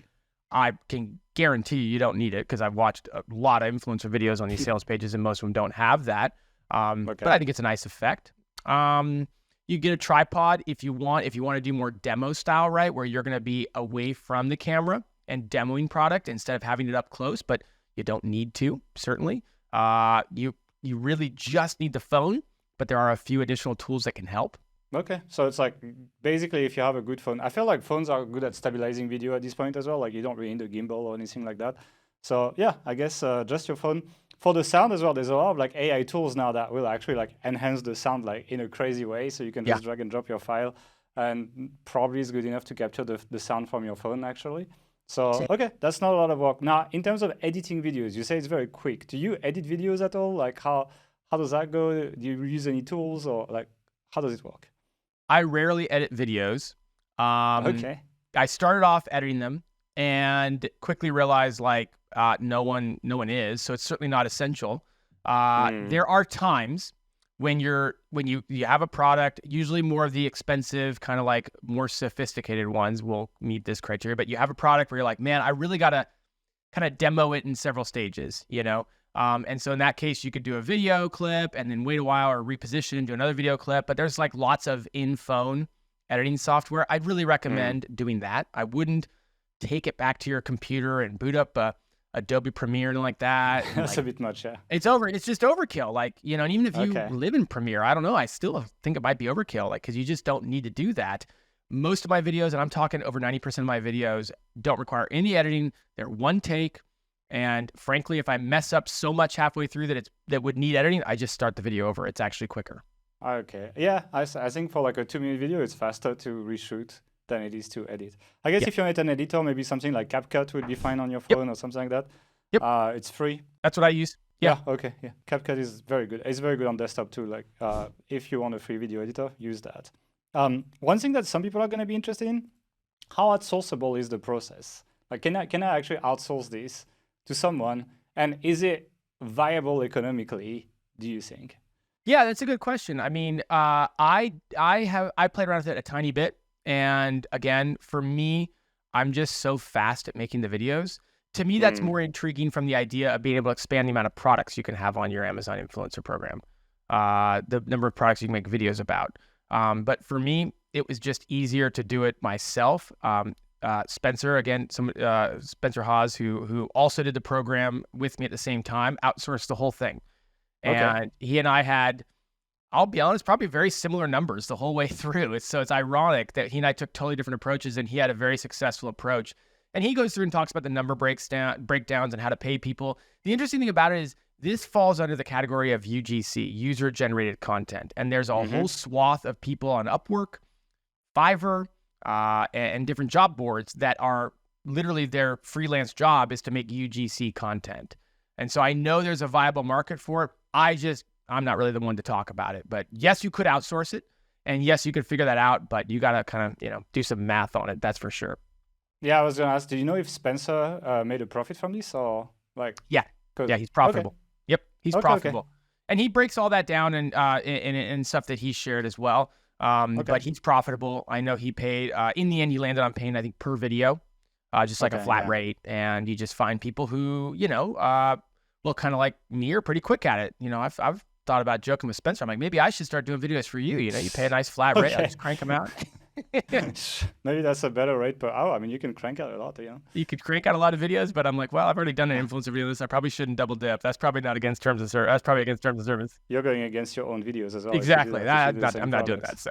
I can guarantee you don't need it because I've watched a lot of influencer videos on these sales pages and most of them don't have that. But I think it's a nice effect. You get a tripod if you want to do more demo style, right? Where you're going to be away from the camera and demoing product instead of having it up close, but you don't need to, certainly. You really just need the phone, but there are a few additional tools that can help. Okay, so it's like, basically, if you have a good phone, I feel like phones are good at stabilizing video at this point as well. Like, you don't really need a gimbal or anything like that. So yeah, I guess just your phone. For the sound as well, there's a lot of like AI tools now that will actually like enhance the sound like in a crazy way. So you can just drag and drop your file, and probably is good enough to capture the sound from your phone actually. So okay, that's not a lot of work. Now, in terms of editing videos, you say it's very quick. Do you edit videos at all? Like, how does that go? Do you use any tools, or like, how does it work? I rarely edit videos. Okay. I started off editing them and quickly realized like no one is, so it's certainly not essential. There are times when you have a product, usually more of the expensive, kind of like more sophisticated ones will meet this criteria, but you have a product where you're like, man, I really gotta kind of demo it in several stages, and so in that case, you could do a video clip and then wait a while or reposition and do another video clip. But there's like lots of in-phone editing software. I'd really recommend doing that. I wouldn't take it back to your computer and boot up Adobe Premiere and like that. And That's a bit much, yeah. It's just overkill. Like, and even if you live in Premiere, I don't know, I still think it might be overkill, like, because you just don't need to do that. Most of my videos, and I'm talking over 90% of my videos, don't require any editing. They're one take. And frankly, if I mess up so much halfway through that would need editing, I just start the video over. It's actually quicker. Okay. Yeah, I think for like a 2-minute video, it's faster to reshoot than it is to edit. I guess if you're not an editor, maybe something like CapCut would be fine on your phone or something like that. Yep. It's free. That's what I use. Yeah. Okay. Yeah. CapCut is very good. It's very good on desktop too. Like, if you want a free video editor, use that. One thing that some people are going to be interested in, how outsourceable is the process? Like, can I actually outsource this to someone? And is it viable economically, do you think? Yeah, that's a good question. I mean, I played around with it a tiny bit. And again, for me, I'm just so fast at making the videos. To me, that's more intriguing from the idea of being able to expand the amount of products you can have on your Amazon influencer program, the number of products you can make videos about. But for me, it was just easier to do it myself. Spencer, again, Spencer Haas, who also did the program with me at the same time, outsourced the whole thing. And he and I had, I'll be honest, probably very similar numbers the whole way through. So it's ironic that he and I took totally different approaches, and he had a very successful approach. And he goes through and talks about the number breakdowns and how to pay people. The interesting thing about it is this falls under the category of UGC, user-generated content. And there's a whole swath of people on Upwork, Fiverr, and different job boards that are literally their freelance job is to make UGC content. And so I know there's a viable market for it. I'm not really the one to talk about it. But yes, you could outsource it. And yes, you could figure that out. But you got to kind of, do some math on it. That's for sure. Yeah, I was going to ask, do you know if Spencer made a profit from this or like? Yeah, he's profitable. Yep, he's profitable. And he breaks all that down in stuff that he shared as well. But he's profitable. I know he paid, in the end, he landed on paying, I think, per video, just like a flat rate. And you just find people who, look kind of like me are pretty quick at it. I've thought about joking with Spencer. I'm like, maybe I should start doing videos for you. You pay a nice flat rate. I just crank them out. Maybe that's a better rate per hour. I mean, you can crank out a lot, You could crank out a lot of videos, but I'm like, well, I've already done an influencer video. I probably shouldn't double dip. That's probably not against terms of service. That's probably against terms of service. You're going against your own videos as well. Exactly. I'm not doing that. So,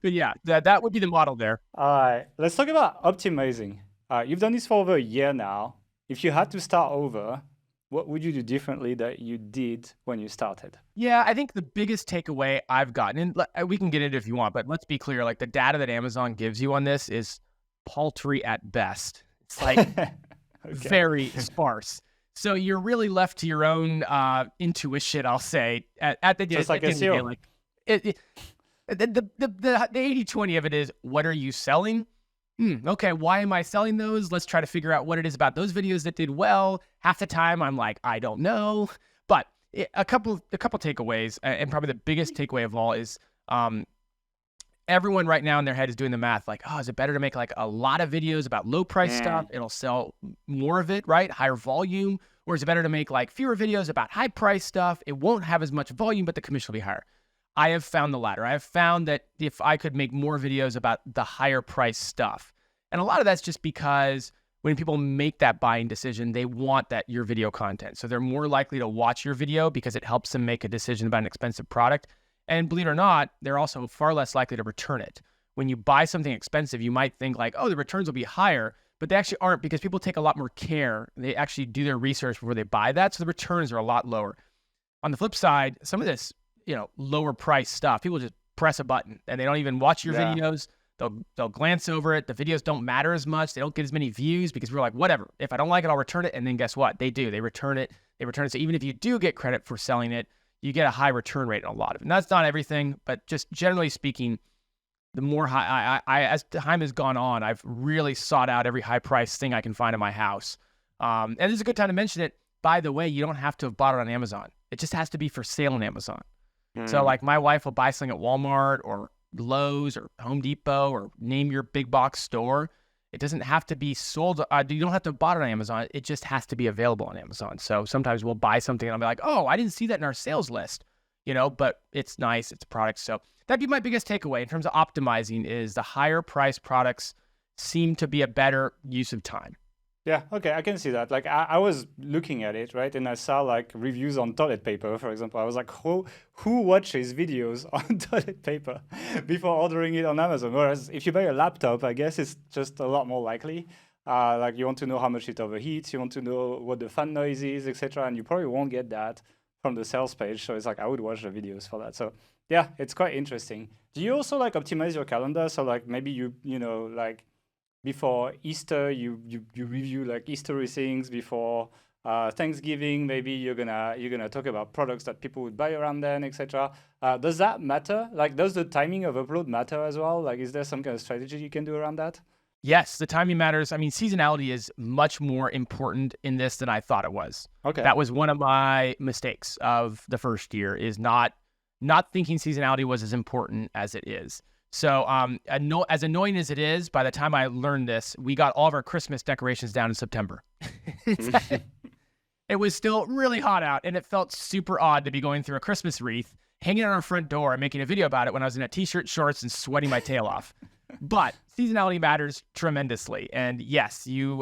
but yeah, that would be the model there. All right. Let's talk about optimizing. You've done this for over a year now. If you had to start over, what would you do differently that you did when you started? Yeah, I think the biggest takeaway I've gotten, and we can get into it if you want, but let's be clear, like the data that Amazon gives you on this is paltry at best. It's like very sparse. So you're really left to your own intuition, I'll say, at the just like SEO. Like the 80-20 of it is, what are you selling? Okay, why am I selling those? Let's try to figure out what it is about those videos that did well. Half the time I'm like, I don't know. But a couple takeaways, and probably the biggest takeaway of all is everyone right now in their head is doing the math like, oh, is it better to make like a lot of videos about low price stuff? It'll sell more of it, right? Higher volume. Or is it better to make like fewer videos about high price stuff? It won't have as much volume, but the commission will be higher. I have found the latter. I have found that if I could make more videos about the higher price stuff, and a lot of that's just because when people make that buying decision, they want your video content. So they're more likely to watch your video because it helps them make a decision about an expensive product. And believe it or not, they're also far less likely to return it. When you buy something expensive, you might think like, oh, the returns will be higher, but they actually aren't because people take a lot more care. They actually do their research before they buy that. So the returns are a lot lower. On the flip side, some of this, lower price stuff, people just press a button and they don't even watch your videos. They'll glance over it. The videos don't matter as much. They don't get as many views because we're like, whatever. If I don't like it, I'll return it. And then guess what? They do. They return it. So even if you do get credit for selling it, you get a high return rate on a lot of it. And that's not everything, but just generally speaking, the more as time has gone on, I've really sought out every high price thing I can find in my house. And this is a good time to mention it. By the way, you don't have to have bought it on Amazon. It just has to be for sale on Amazon. So like my wife will buy something at Walmart or Lowe's or Home Depot or name your big box store. It doesn't have to be sold. You don't have to buy it on Amazon. It just has to be available on Amazon. So sometimes we'll buy something and I'll be like, oh, I didn't see that in our sales list, but it's nice. It's a product. So that'd be my biggest takeaway in terms of optimizing is the higher priced products seem to be a better use of time. Yeah, okay, I can see that. Like I was looking at it, right? And I saw like reviews on toilet paper, for example. I was like, who watches videos on toilet paper before ordering it on Amazon? Whereas if you buy a laptop, I guess it's just a lot more likely. Like you want to know how much it overheats, you want to know what the fan noise is, etc. And you probably won't get that from the sales page. So it's like I would watch the videos for that. So yeah, it's quite interesting. Do you also like optimize your calendar? So like maybe you know like before Easter you review like Easter things before Thanksgiving. Maybe you're gonna talk about products that people would buy around then, etc. Does that matter? Like, does the timing of upload matter as well? Like, is there some kind of strategy you can do around that? Yes, the timing matters. I mean, seasonality is much more important in this than I thought it was. Okay. That was one of my mistakes of the first year, is not thinking seasonality was as important as it is. So as annoying as it is, by the time I learned this, we got all of our Christmas decorations down in September. It was still really hot out, and it felt super odd to be going through a Christmas wreath, hanging on our front door and making a video about it when I was in a t-shirt, shorts, and sweating my tail off. But seasonality matters tremendously. And yes, you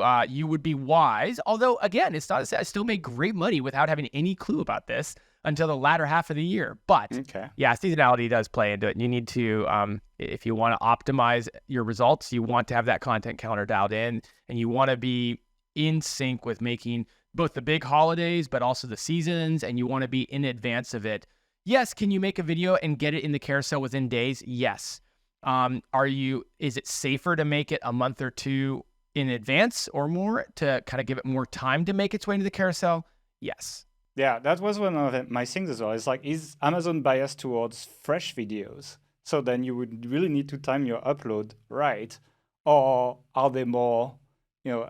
would be wise. Although, again, it's not to say I still make great money without having any clue about this until the latter half of the year. But yeah, seasonality does play into it. You need to, if you want to optimize your results, you want to have that content calendar dialed in, and you want to be in sync with making both the big holidays, but also the seasons, and you want to be in advance of it. Yes, can you make a video and get it in the carousel within days? Yes. Is it safer to make it a month or two in advance or more to kind of give it more time to make its way into the carousel? Yes. Yeah, that was one of my things as well. It's like, is Amazon biased towards fresh videos? So then you would really need to time your upload right. Or are they more,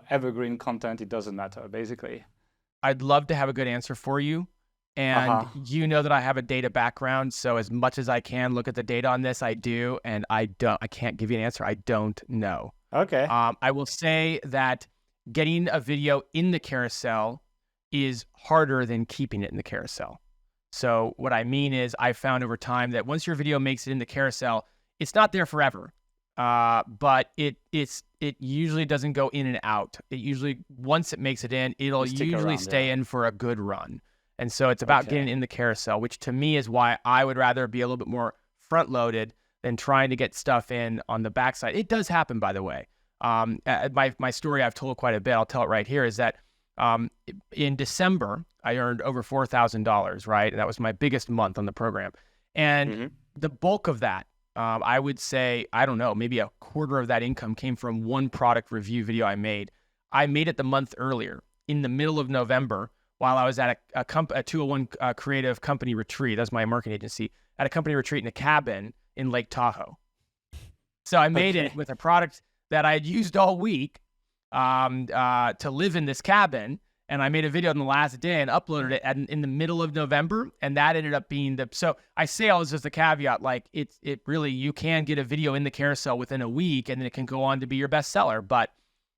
evergreen content? It doesn't matter, basically. I'd love to have a good answer for you. And you know that I have a data background, so as much as I can look at the data on this, I do, and I can't give you an answer. I don't know. Okay. I will say that getting a video in the carousel is harder than keeping it in the carousel. So what I mean is I found over time that once your video makes it in the carousel, it's not there forever. But it usually doesn't go in and out. It usually, once it makes it in, it'll usually stay in for a good run. And so it's about getting in the carousel, which to me is why I would rather be a little bit more front-loaded than trying to get stuff in on the backside. It does happen, by the way. My story I've told quite a bit, I'll tell it right here, is that in December, I earned over $4,000, right? And that was my biggest month on the program. And the bulk of that, I would say, I don't know, maybe a quarter of that income came from one product review video I made. I made it the month earlier, in the middle of November, while I was at a 201 creative company retreat. That's my marketing agency, at a company retreat in a cabin in Lake Tahoe. So I made it with a product that I had used all week to live in this cabin. And I made a video on the last day and uploaded it in the middle of November. And that ended up being so I say all this as a caveat, like it really, you can get a video in the carousel within a week and then it can go on to be your bestseller. But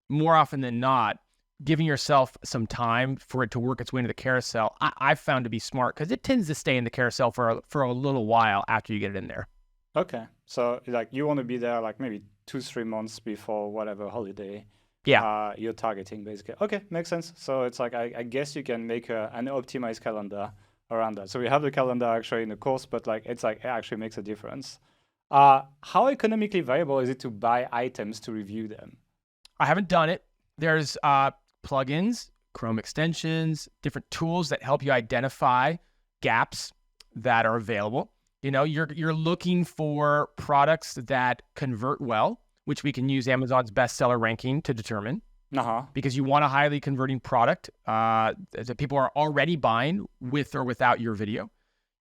more often than not, giving yourself some time for it to work its way into the carousel, I've found to be smart, because it tends to stay in the carousel for a little while after you get it in there. Okay. So like you want to be there like maybe 2-3 months before whatever holiday you're targeting, basically. Okay, makes sense. So it's like, I guess you can make an optimized calendar around that. So we have the calendar actually in the course, but like it actually makes a difference. How economically viable is it to buy items to review them? I haven't done it. There's plugins, Chrome extensions, different tools that help you identify gaps that are available. You're looking for products that convert well, which we can use Amazon's bestseller ranking to determine. Because you want a highly converting product that people are already buying with or without your video.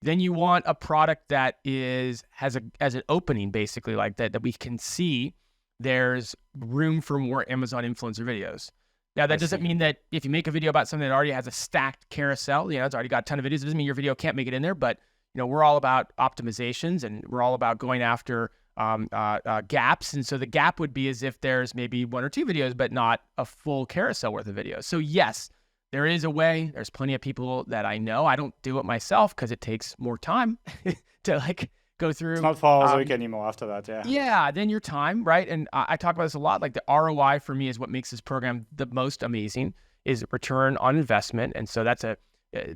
Then you want a product that has an opening, basically, like that we can see there's room for more Amazon influencer videos. Now, that doesn't mean that if you make a video about something that already has a stacked carousel, it's already got a ton of videos, it doesn't mean your video can't make it in there. But, we're all about optimizations, and we're all about going after gaps. And so the gap would be as if there's maybe 1 or 2 videos, but not a full carousel worth of videos. So yes, there is a way. There's plenty of people that I know. I don't do it myself because it takes more time to go through. It's not follow-week anymore after that, yeah. Yeah, then your time, right? And I talk about this a lot. Like the ROI for me is what makes this program the most amazing, is return on investment. And so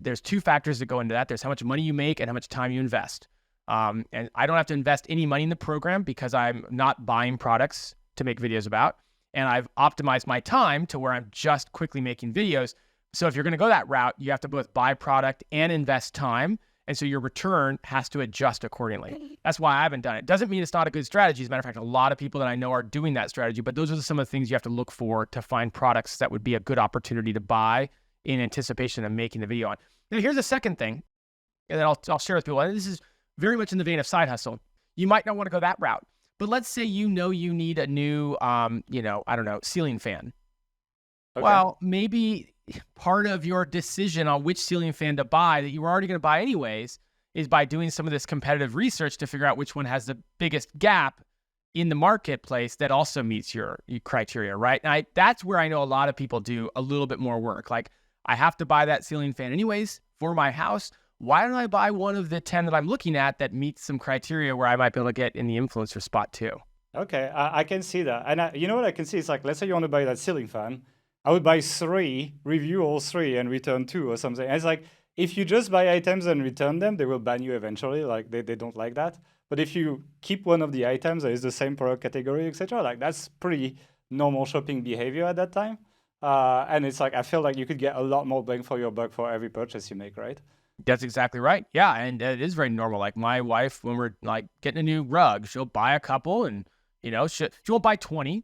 there's 2 factors that go into that. There's how much money you make and how much time you invest. And I don't have to invest any money in the program because I'm not buying products to make videos about. and I've optimized my time to where I'm just quickly making videos. So if you're going to go that route, you have to both buy product and invest time. And so your return has to adjust accordingly. That's why I haven't done it. Doesn't mean it's not a good strategy. As a matter of fact, a lot of people that I know are doing that strategy, but those are some of the things you have to look for to find products that would be a good opportunity to buy in anticipation of making the video on. Now, here's a second thing that I'll share with people. And this is very much in the vein of side hustle. You might not want to go that route, but let's say you need a new, ceiling fan. Okay. Well, maybe part of your decision on which ceiling fan to buy that you were already going to buy anyways is by doing some of this competitive research to figure out which one has the biggest gap in the marketplace that also meets your criteria, right? And that's where I know a lot of people do a little bit more work. Like, I have to buy that ceiling fan anyways for my house. Why don't I buy one of the 10 that I'm looking at that meets some criteria where I might be able to get in the influencer spot too? Okay, I can see that. And you know what I can see? It's like, let's say you want to buy that ceiling fan. I would buy 3, review all 3, and return 2 or something. And it's like, if you just buy items and return them, they will ban you eventually. Like, they don't like that. But if you keep one of the items that is the same product category, etc., like, that's pretty normal shopping behavior at that time. And it's like, I feel like you could get a lot more bang for your buck for every purchase you make, right? That's exactly right. Yeah, and it is very normal. Like, my wife, when we're like getting a new rug, she'll buy a couple, and she won't buy 20.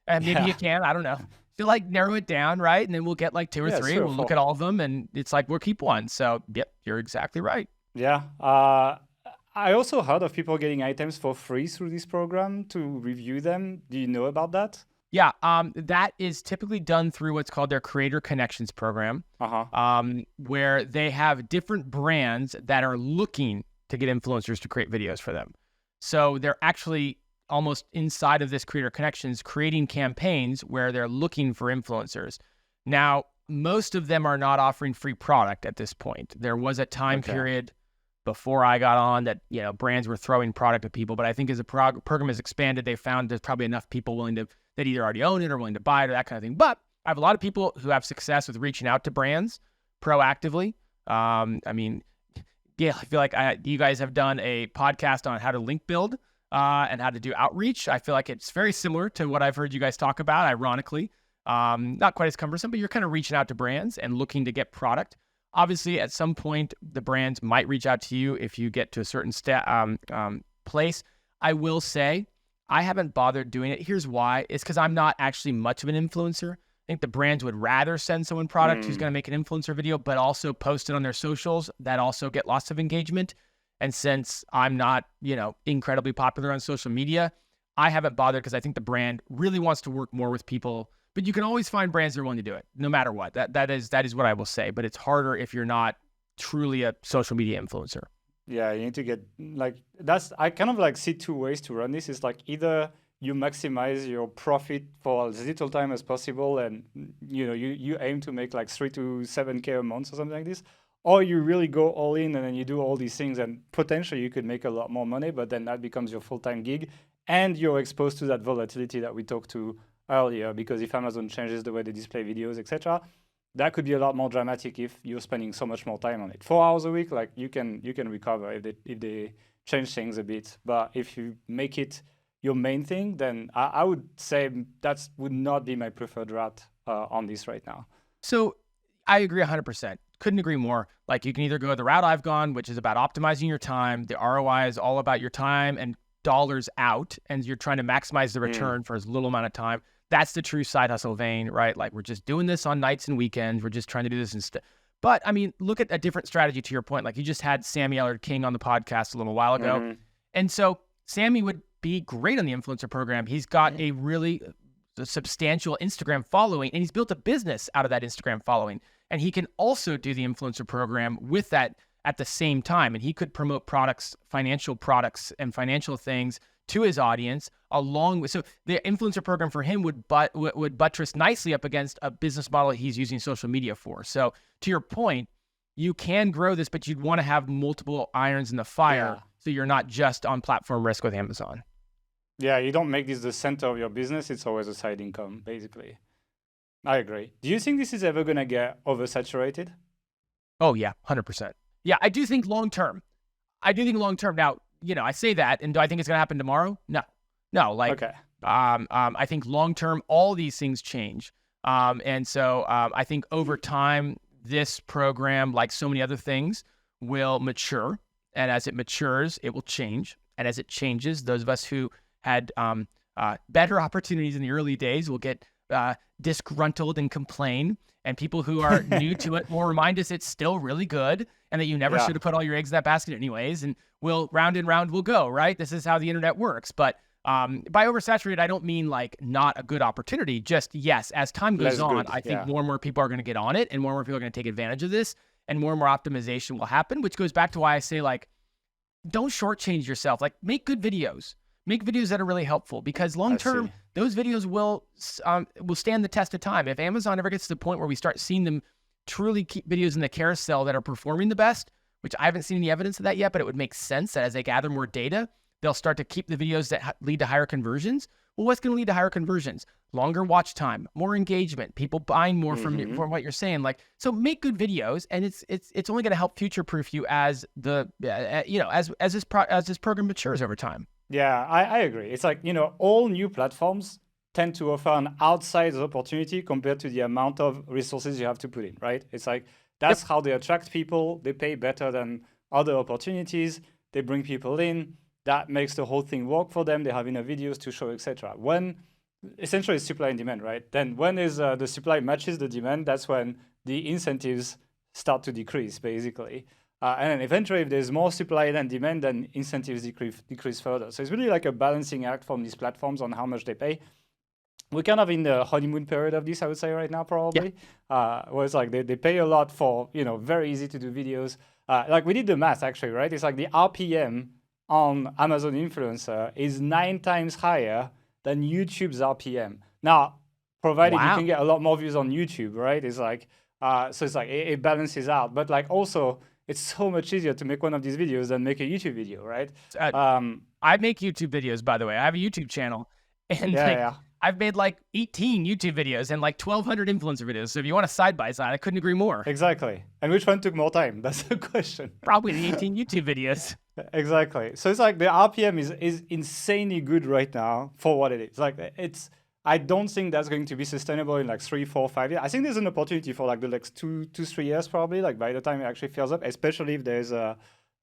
And maybe you can, I don't know. She'll like narrow it down, right? And then we'll get like 2 or 3. Sure, we'll look at all of them, and it's like, we'll keep one. So, yep, you're exactly right. Yeah. I also heard of people getting items for free through this program to review them. Do you know about that? Yeah, that is typically done through what's called their Creator Connections program, where they have different brands that are looking to get influencers to create videos for them. So they're actually almost inside of this Creator Connections creating campaigns where they're looking for influencers. Now, most of them are not offering free product at this point. There was a time period before I got on that, brands were throwing product at people, but I think as the program has expanded, they found there's probably enough people that either already own it or willing to buy it or that kind of thing. But I have a lot of people who have success with reaching out to brands proactively. I feel like you guys have done a podcast on how to link build and how to do outreach. I feel like it's very similar to what I've heard you guys talk about, ironically. Not quite as cumbersome, but you're kind of reaching out to brands and looking to get product. Obviously, at some point, the brands might reach out to you if you get to a certain place. I will say, I haven't bothered doing it. Here's why. It's because I'm not actually much of an influencer. I think the brands would rather send someone product who's going to make an influencer video, but also post it on their socials that also get lots of engagement. And since I'm not, incredibly popular on social media, I haven't bothered because I think the brand really wants to work more with people. But you can always find brands that are willing to do it, no matter what. That is what I will say. But it's harder if you're not truly a social media influencer. Yeah, you need to get I kind of like see 2 ways to run this. It's like, either you maximize your profit for as little time as possible, and you aim to make like 3 to 7K a month or something like this, or you really go all in and then you do all these things, and potentially you could make a lot more money, but then that becomes your full-time gig, and you're exposed to that volatility that we talked to earlier, because if Amazon changes the way they display videos, etc., that could be a lot more dramatic if you're spending so much more time on it. 4 hours a week, like you can recover if they change things a bit. But if you make it your main thing, then I would say that would not be my preferred route on this right now. So I agree 100%. Couldn't agree more. Like, you can either go the route I've gone, which is about optimizing your time. The ROI is all about your time and dollars out, and you're trying to maximize the return for as little amount of time. That's the true side hustle vein, right? Like, we're just doing this on nights and weekends. We're just trying to do this instead. But I mean, look at a different strategy to your point. Like, you just had Sammy Ellard King on the podcast a little while ago. And so Sammy would be great on the influencer program. He's got a really substantial Instagram following, and he's built a business out of that Instagram following. And he can also do the influencer program with that at the same time. And he could promote financial products and financial things to his audience along with, so the influencer program for him would buttress nicely up against a business model he's using social media for. So to your point, you can grow this, but you'd want to have multiple irons in the fire. So you're not just on platform risk with Amazon. Yeah, you don't make this the center of your business. It's always a side income, basically. I agree. Do you think this is ever going to get oversaturated? Oh, yeah, 100%. Yeah, I do think long term. Now, I say that, and do I think it's going to happen tomorrow? No. I think long-term, all these things change. And so I think over time, this program, like so many other things, will mature. And as it matures, it will change. And as it changes, those of us who had better opportunities in the early days will get disgruntled and complain. And people who are new to it will remind us it's still really good and that you never should have put all your eggs in that basket anyways. And we'll round and round we'll go, right? This is how the internet works. But by oversaturated, I don't mean like not a good opportunity. Just yes, as time goes on, I think more and more people are going to get on it, and more people are going to take advantage of this, and more optimization will happen. Which goes back to why I say, like, don't shortchange yourself. Like, make good videos, make videos that are really helpful, because long term, those videos will stand the test of time. If Amazon ever gets to the point where we start seeing them truly keep videos in the carousel that are performing the best, which I haven't seen any evidence of that yet, but it would make sense that as they gather more data, they'll start to keep the videos that lead to higher conversions. Well, what's going to lead to higher conversions? Longer watch time, more engagement, people buying more from what you're saying. Like, so make good videos, and it's only going to help future-proof you as the as this program matures over time. Yeah, I agree. It's like, all new platforms tend to offer an outsized opportunity compared to the amount of resources you have to put in, right? It's like, that's how they attract people. They pay better than other opportunities. They bring people in. That makes the whole thing work for them. They have enough videos to show, etc. When essentially it's supply and demand, right? Then when is the supply matches the demand, that's when the incentives start to decrease, basically. And then eventually, if there's more supply than demand, then incentives decrease further. So it's really like a balancing act from these platforms on how much they pay. We're kind of in the honeymoon period of this, I would say, right now, probably. Where it's like they pay a lot for, very easy to do videos. Like we did the math, actually, right? It's like the RPM on Amazon Influencer is 9 times higher than YouTube's RPM. Now, provided you can get a lot more views on YouTube, right? It's like, so it's like it balances out. But like also, it's so much easier to make one of these videos than make a YouTube video, right? I make YouTube videos, by the way. I have a YouTube channel, and I've made like 18 YouTube videos and like 1,200 influencer videos. So if you want a side by side, I couldn't agree more. Exactly. And which one took more time? That's the question. Probably the 18 YouTube videos. Exactly. So it's like the RPM is insanely good right now for what it is. Like I don't think that's going to be sustainable in like 3, 4, 5 years. I think there's an opportunity for like the next 2 to 3 years probably. Like by the time it actually fills up, especially if there's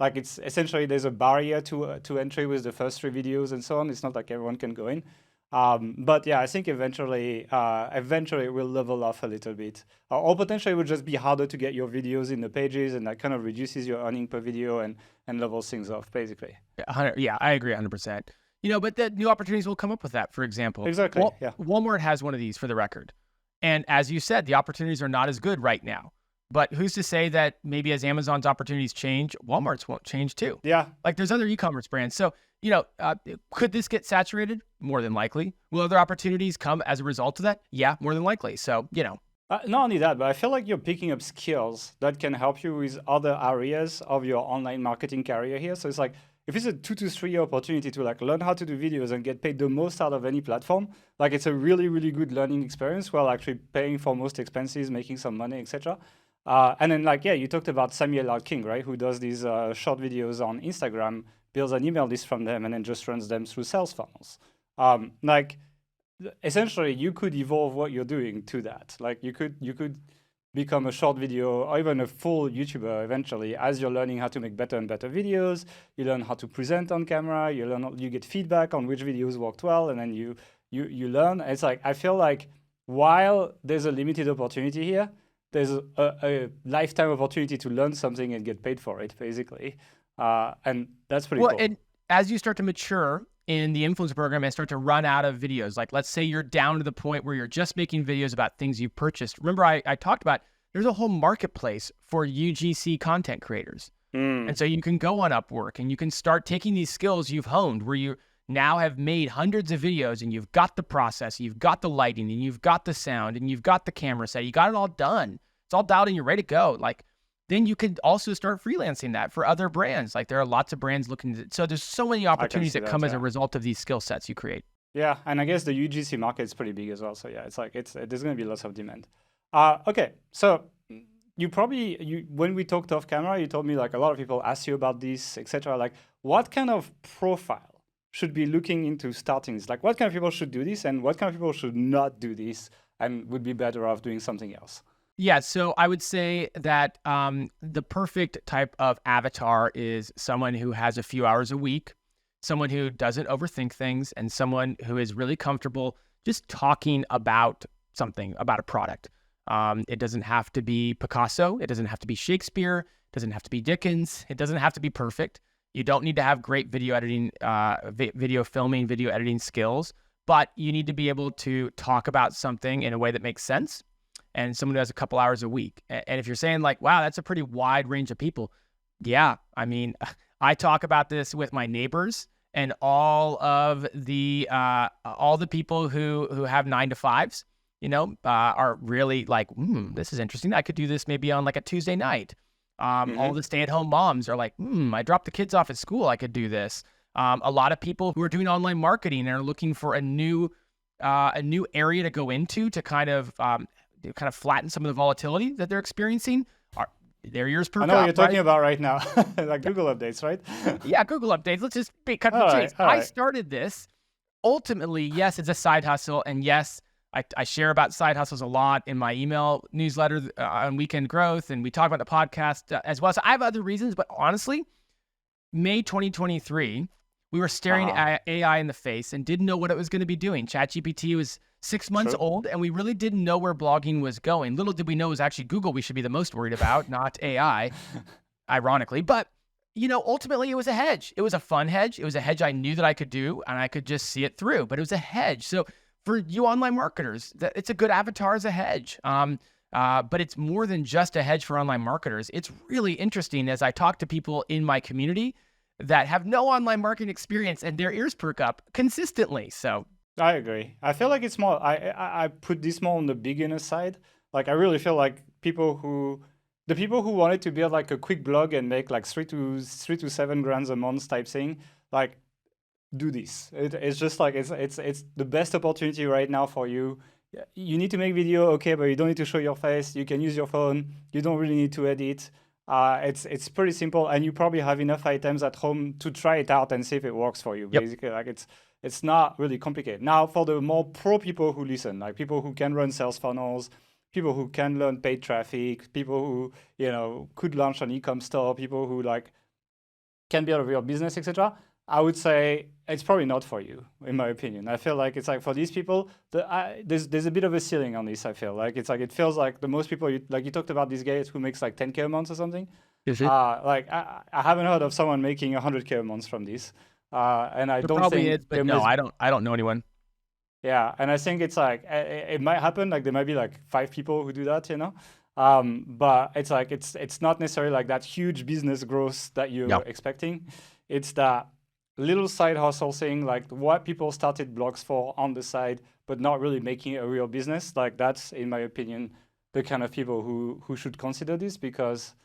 it's essentially there's a barrier to entry with the first 3 videos and so on. It's not like everyone can go in. But yeah, I think eventually it will level off a little bit, or potentially it will just be harder to get your videos in the pages, and that kind of reduces your earning per video and levels things off, basically. Yeah, I agree 100%. But the new opportunities will come up with that. For example, exactly. Walmart has one of these, for the record, and as you said, the opportunities are not as good right now. But who's to say that maybe as Amazon's opportunities change, Walmart's won't change too? Yeah. Like there's other e-commerce brands. So, could this get saturated? More than likely. Will other opportunities come as a result of that? Yeah, more than likely. So, Not only that, but I feel like you're picking up skills that can help you with other areas of your online marketing career here. So it's like, if it's a 2 to 3 year opportunity to like learn how to do videos and get paid the most out of any platform, like it's a really, really good learning experience while actually paying for most expenses, making some money, etc. And then you talked about Samuel L. King, right? Who does these short videos on Instagram, builds an email list from them, and then just runs them through sales funnels. Essentially, you could evolve what you're doing to that. Like you could become a short video or even a full YouTuber eventually, as you're learning how to make better and better videos. You learn how to present on camera. You get feedback on which videos worked well, and then you learn. It's like, I feel like while there's a limited opportunity here, there's a lifetime opportunity to learn something and get paid for it, basically. And that's pretty cool. And as you start to mature in the influencer program and start to run out of videos, like let's say you're down to the point where you're just making videos about things you've purchased. Remember, I talked about there's a whole marketplace for UGC content creators. And so you can go on Upwork and you can start taking these skills you've honed, where you now have made hundreds of videos and you've got the process, you've got the lighting, and you've got the sound, and you've got the camera set, you got it all done. It's all dialed and you're ready to go. Like, then you could also start freelancing that for other brands. Like there are lots of brands looking to, so there's so many opportunities that come as a result of these skill sets you create. Yeah, and I guess the UGC market is pretty big as well. So yeah, it's like there's going to be lots of demand. Okay, so when we talked off camera, you told me like a lot of people ask you about this, etc. Like, what kind of profile should be looking into starting this? Like, what kind of people should do this, and what kind of people should not do this, and would be better off doing something else? Yeah, so I would say that the perfect type of avatar is someone who has a few hours a week, someone who doesn't overthink things, and someone who is really comfortable just talking about something, about a product. It doesn't have to be Picasso. It doesn't have to be Shakespeare. It doesn't have to be Dickens. It doesn't have to be perfect. You don't need to have great video editing, video filming, video editing skills, but you need to be able to talk about something in a way that makes sense, and someone who has a couple hours a week. And if you're saying like, wow, that's a pretty wide range of people. Yeah, I mean, I talk about this with my neighbors and all the people who have 9 to 5s, are really like, this is interesting. I could do this maybe on like a Tuesday night. All the stay-at-home moms are like, I dropped the kids off at school. I could do this. A lot of people who are doing online marketing and are looking for a new area to go into to kind of flatten some of the volatility that they're experiencing. Their ears perk up. I know what you're talking about right now, like Google updates, right? Yeah, Google updates. Let's just cut to the chase. I started this. Ultimately, yes, it's a side hustle, and yes, I share about side hustles a lot in my email newsletter on Weekend Growth, and we talk about the podcast as well. So I have other reasons, but honestly, May 2023, we were staring at AI in the face and didn't know what it was going to be doing. ChatGPT was 6 months old, and we really didn't know where blogging was going. Little did we know it was actually Google we should be the most worried about, not AI, ironically. But, ultimately it was a hedge. It was a fun hedge. It was a hedge I knew that I could do, and I could just see it through. But it was a hedge. So for you online marketers, it's a good avatar as a hedge. But it's more than just a hedge for online marketers. It's really interesting as I talk to people in my community that have no online marketing experience, and their ears perk up consistently. So I agree. I feel like it's more, I put this more on the beginner side. Like, I really feel like the people who wanted to build like a quick blog and make like 3 to 7 grand a month type thing, like, do this. It's just like, it's the best opportunity right now for you. You need to make video, okay, but you don't need to show your face. You can use your phone. You don't really need to edit. It's pretty simple, and you probably have enough items at home to try it out and see if it works for you. Basically, like it's not really complicated. Now, for the more pro people who listen, like people who can run sales funnels, people who can learn paid traffic, people who could launch an e-com store, people who like can build a real business, etc. I would say it's probably not for you, in my opinion. I feel like it's like for these people, there's a bit of a ceiling on this. I feel like it feels like the most people, you talked about these guys who makes like 10K a month or something. Is it? Like I haven't heard of someone making 100K a month from this. And I don't probably think is, but no, I don't know anyone. Yeah, and I think it's like it might happen. Like there might be like 5 people who do that, but it's like it's not necessarily like that huge business growth that you're expecting. It's that little side hustle thing, like what people started blogs for on the side, but not really making it a real business. Like that's, in my opinion, the kind of people who should consider this, because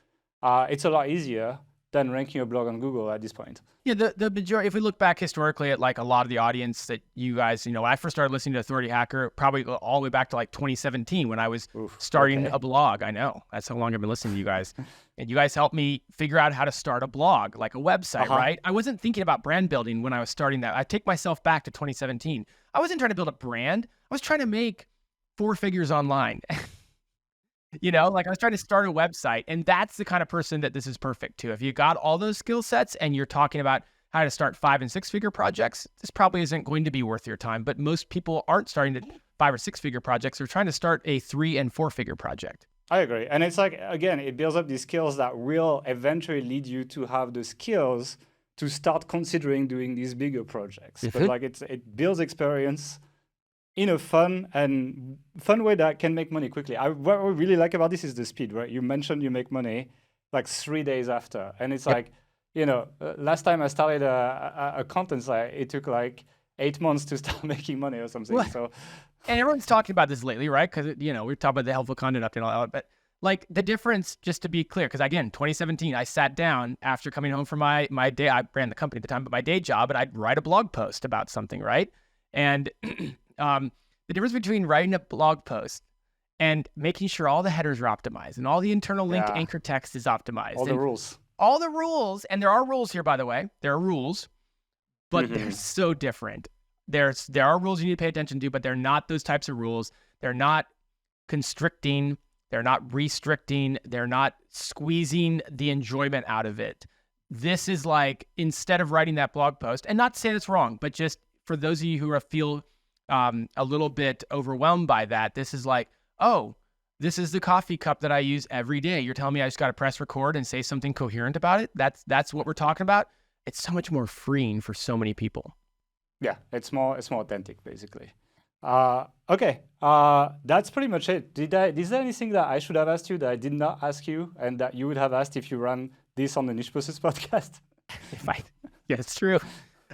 it's a lot easier than ranking a blog on Google at this point. Yeah, the majority, if we look back historically at like a lot of the audience that you guys, when I first started listening to Authority Hacker, probably all the way back to like 2017 when I was starting a blog. I know, that's how long I've been listening to you guys. And you guys helped me figure out how to start a blog, like a website, right? I wasn't thinking about brand building when I was starting that. I take myself back to 2017. I wasn't trying to build a brand. I was trying to make 4 figures online. Like I was trying to start a website, and that's the kind of person that this is perfect to. If you got all those skill sets and you're talking about how to start 5 and 6 figure projects, this probably isn't going to be worth your time. But most people aren't starting to 5 or 6 figure projects. They're trying to start a 3 and 4 figure project. I agree. And it's like, again, it builds up these skills that will eventually lead you to have the skills to start considering doing these bigger projects. But like it builds experience in a fun way that can make money quickly. What I really like about this is the speed, right? You mentioned you make money like 3 days after. And it's like, last time I started a content site, it took like 8 months to start making money or something. So, and everyone's talking about this lately, right? Because, we're talking about the helpful content update and all that. But like the difference, just to be clear, because again, 2017, I sat down after coming home from my day, I ran the company at the time, but my day job, and I'd write a blog post about something, right? And the difference between writing a blog post and making sure all the headers are optimized and all the internal link anchor text is optimized. All the rules. All the rules. And there are rules here, by the way. There are rules. but they're so different. There are rules you need to pay attention to, but they're not those types of rules. They're not constricting. They're not restricting. They're not squeezing the enjoyment out of it. This is like, instead of writing that blog post, and not to say that's wrong, but just for those of you who feel a little bit overwhelmed by that, this is like, oh, this is the coffee cup that I use every day. You're telling me I just got to press record and say something coherent about it? That's what we're talking about. It's so much more freeing for so many people. Yeah, it's more authentic, basically. Okay, that's pretty much it. Is there anything that I should have asked you that I did not ask you, and that you would have asked if you ran this on the Niche Process podcast? Yeah, it's true.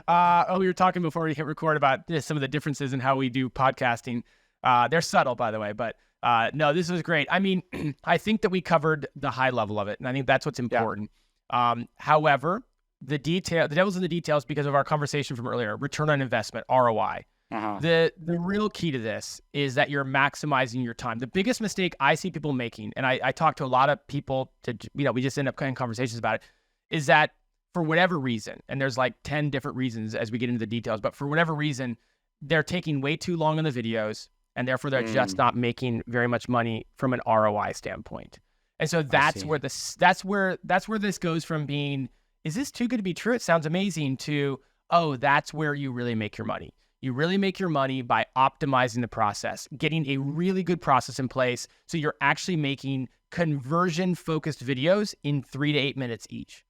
We were talking before we hit record about some of the differences in how we do podcasting. They're subtle, by the way, but no, this was great. I mean, I think that we covered the high level of it, and I think that's what's important. Yeah. However, the devil's in the details because of our conversation from earlier, return on investment, ROI. The real key to this is that you're maximizing your time. The biggest mistake I see people making, and I talk to a lot of people, we just end up having conversations about it, is that for whatever reason, and there's like 10 different reasons as we get into the details, but for whatever reason, they're taking way too long on the videos, and therefore they're just not making very much money from an ROI standpoint. And so that's where this goes from being, is this too good to be true? It sounds amazing, to, oh, that's where you really make your money. You really make your money by optimizing the process, getting a really good process in place, so you're actually making conversion-focused videos in 3 to 8 minutes each.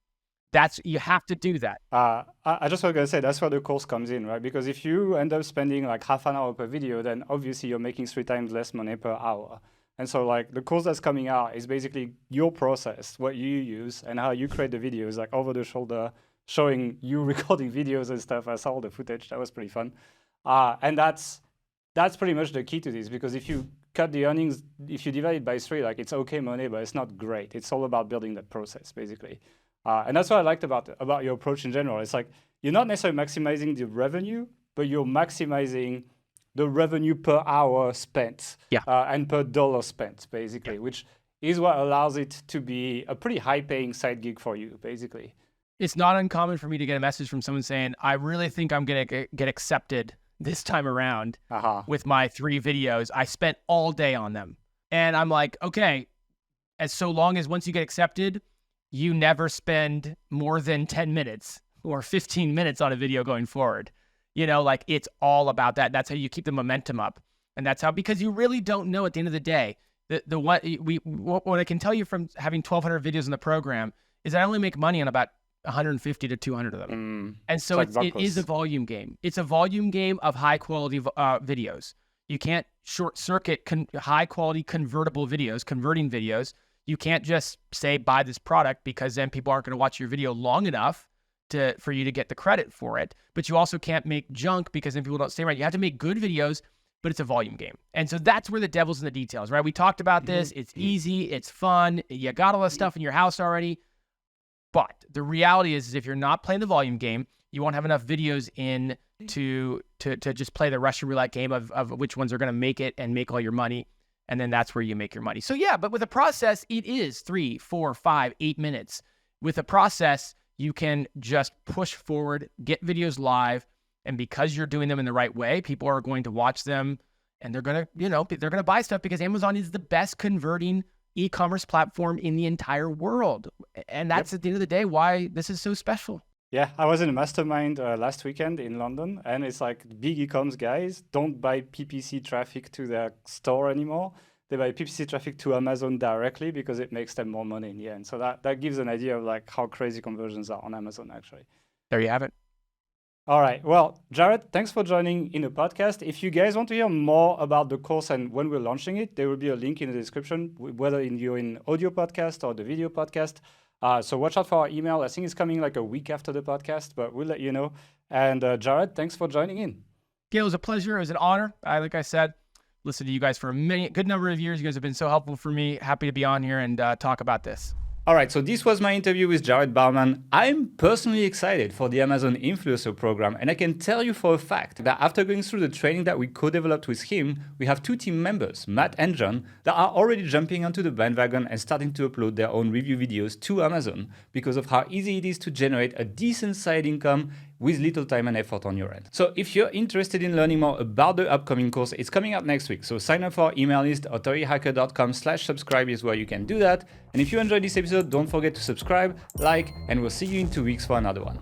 You have to do that. I just was going to say, that's where the course comes in, right? Because if you end up spending like half an hour per video, then obviously you're making 3 times less money per hour. And so like the course that's coming out is basically your process, what you use and how you create the videos, like over the shoulder, showing you recording videos and stuff. I saw all the footage. That was pretty fun. And that's pretty much the key to this, because if you cut the earnings, if you divide it by 3, like it's okay money, but it's not great. It's all about building that process, basically. And that's what I liked about your approach in general. It's like you're not necessarily maximizing the revenue, but you're maximizing the revenue per hour spent and per dollar spent, basically, which is what allows it to be a pretty high-paying side gig for you, basically. It's not uncommon for me to get a message from someone saying, I really think I'm going to get accepted this time around with my 3 videos. I spent all day on them. And I'm like, okay, as so long as once you get accepted, you never spend more than 10 minutes or 15 minutes on a video going forward. You know, like it's all about that. That's how you keep the momentum up. And that's how, because you really don't know at the end of the day, what I can tell you from having 1,200 videos in the program is that I only make money on about 150 to 200 of them. And so it is a volume game. It's a volume game of high quality videos. You can't short circuit high quality convertible videos, converting videos. You can't just say, buy this product, because then people aren't going to watch your video long enough for you to get the credit for it. But you also can't make junk, because then people don't stay around. You have to make good videos, but it's a volume game. And so that's where the devil's in the details, right? We talked about this. It's easy. It's fun. You got all this stuff in your house already. But the reality is if you're not playing the volume game, you won't have enough videos in to just play the Russian roulette game of which ones are going to make it and make all your money. And then that's where you make your money. So yeah, but with a process, it is 3, 4, 5, 8 minutes. With a process, you can just push forward, get videos live, and because you're doing them in the right way, people are going to watch them, and they're going to buy stuff, because Amazon is the best converting e-commerce platform in the entire world. And that's at the end of the day why this is so special. Yeah, I was in a mastermind last weekend in London, and it's like big e-commerce guys don't buy PPC traffic to their store anymore. They buy PPC traffic to Amazon directly because it makes them more money in the end. So that gives an idea of like how crazy conversions are on Amazon, actually. There you have it. All right. Well, Jared, thanks for joining in the podcast. If you guys want to hear more about the course and when we're launching it, there will be a link in the description, whether you're in audio podcast or the video podcast. So watch out for our email. I think it's coming like a week after the podcast, but we'll let you know. And Jared, thanks for joining in. Yeah, it was a pleasure. It was an honor. Like I said, listened to you guys for a good number of years. You guys have been so helpful for me. Happy to be on here and talk about this. All right, so this was my interview with Jared Bauman. I'm personally excited for the Amazon Influencer Program, and I can tell you for a fact that after going through the training that we co-developed with him, we have 2 team members, Matt and John, that are already jumping onto the bandwagon and starting to upload their own review videos to Amazon because of how easy it is to generate a decent side income with little time and effort on your end. So if you're interested in learning more about the upcoming course, it's coming out next week. So sign up for our email list. authorityhacker.com/subscribe is where you can do that. And if you enjoyed this episode, don't forget to subscribe, like, and we'll see you in 2 weeks for another one.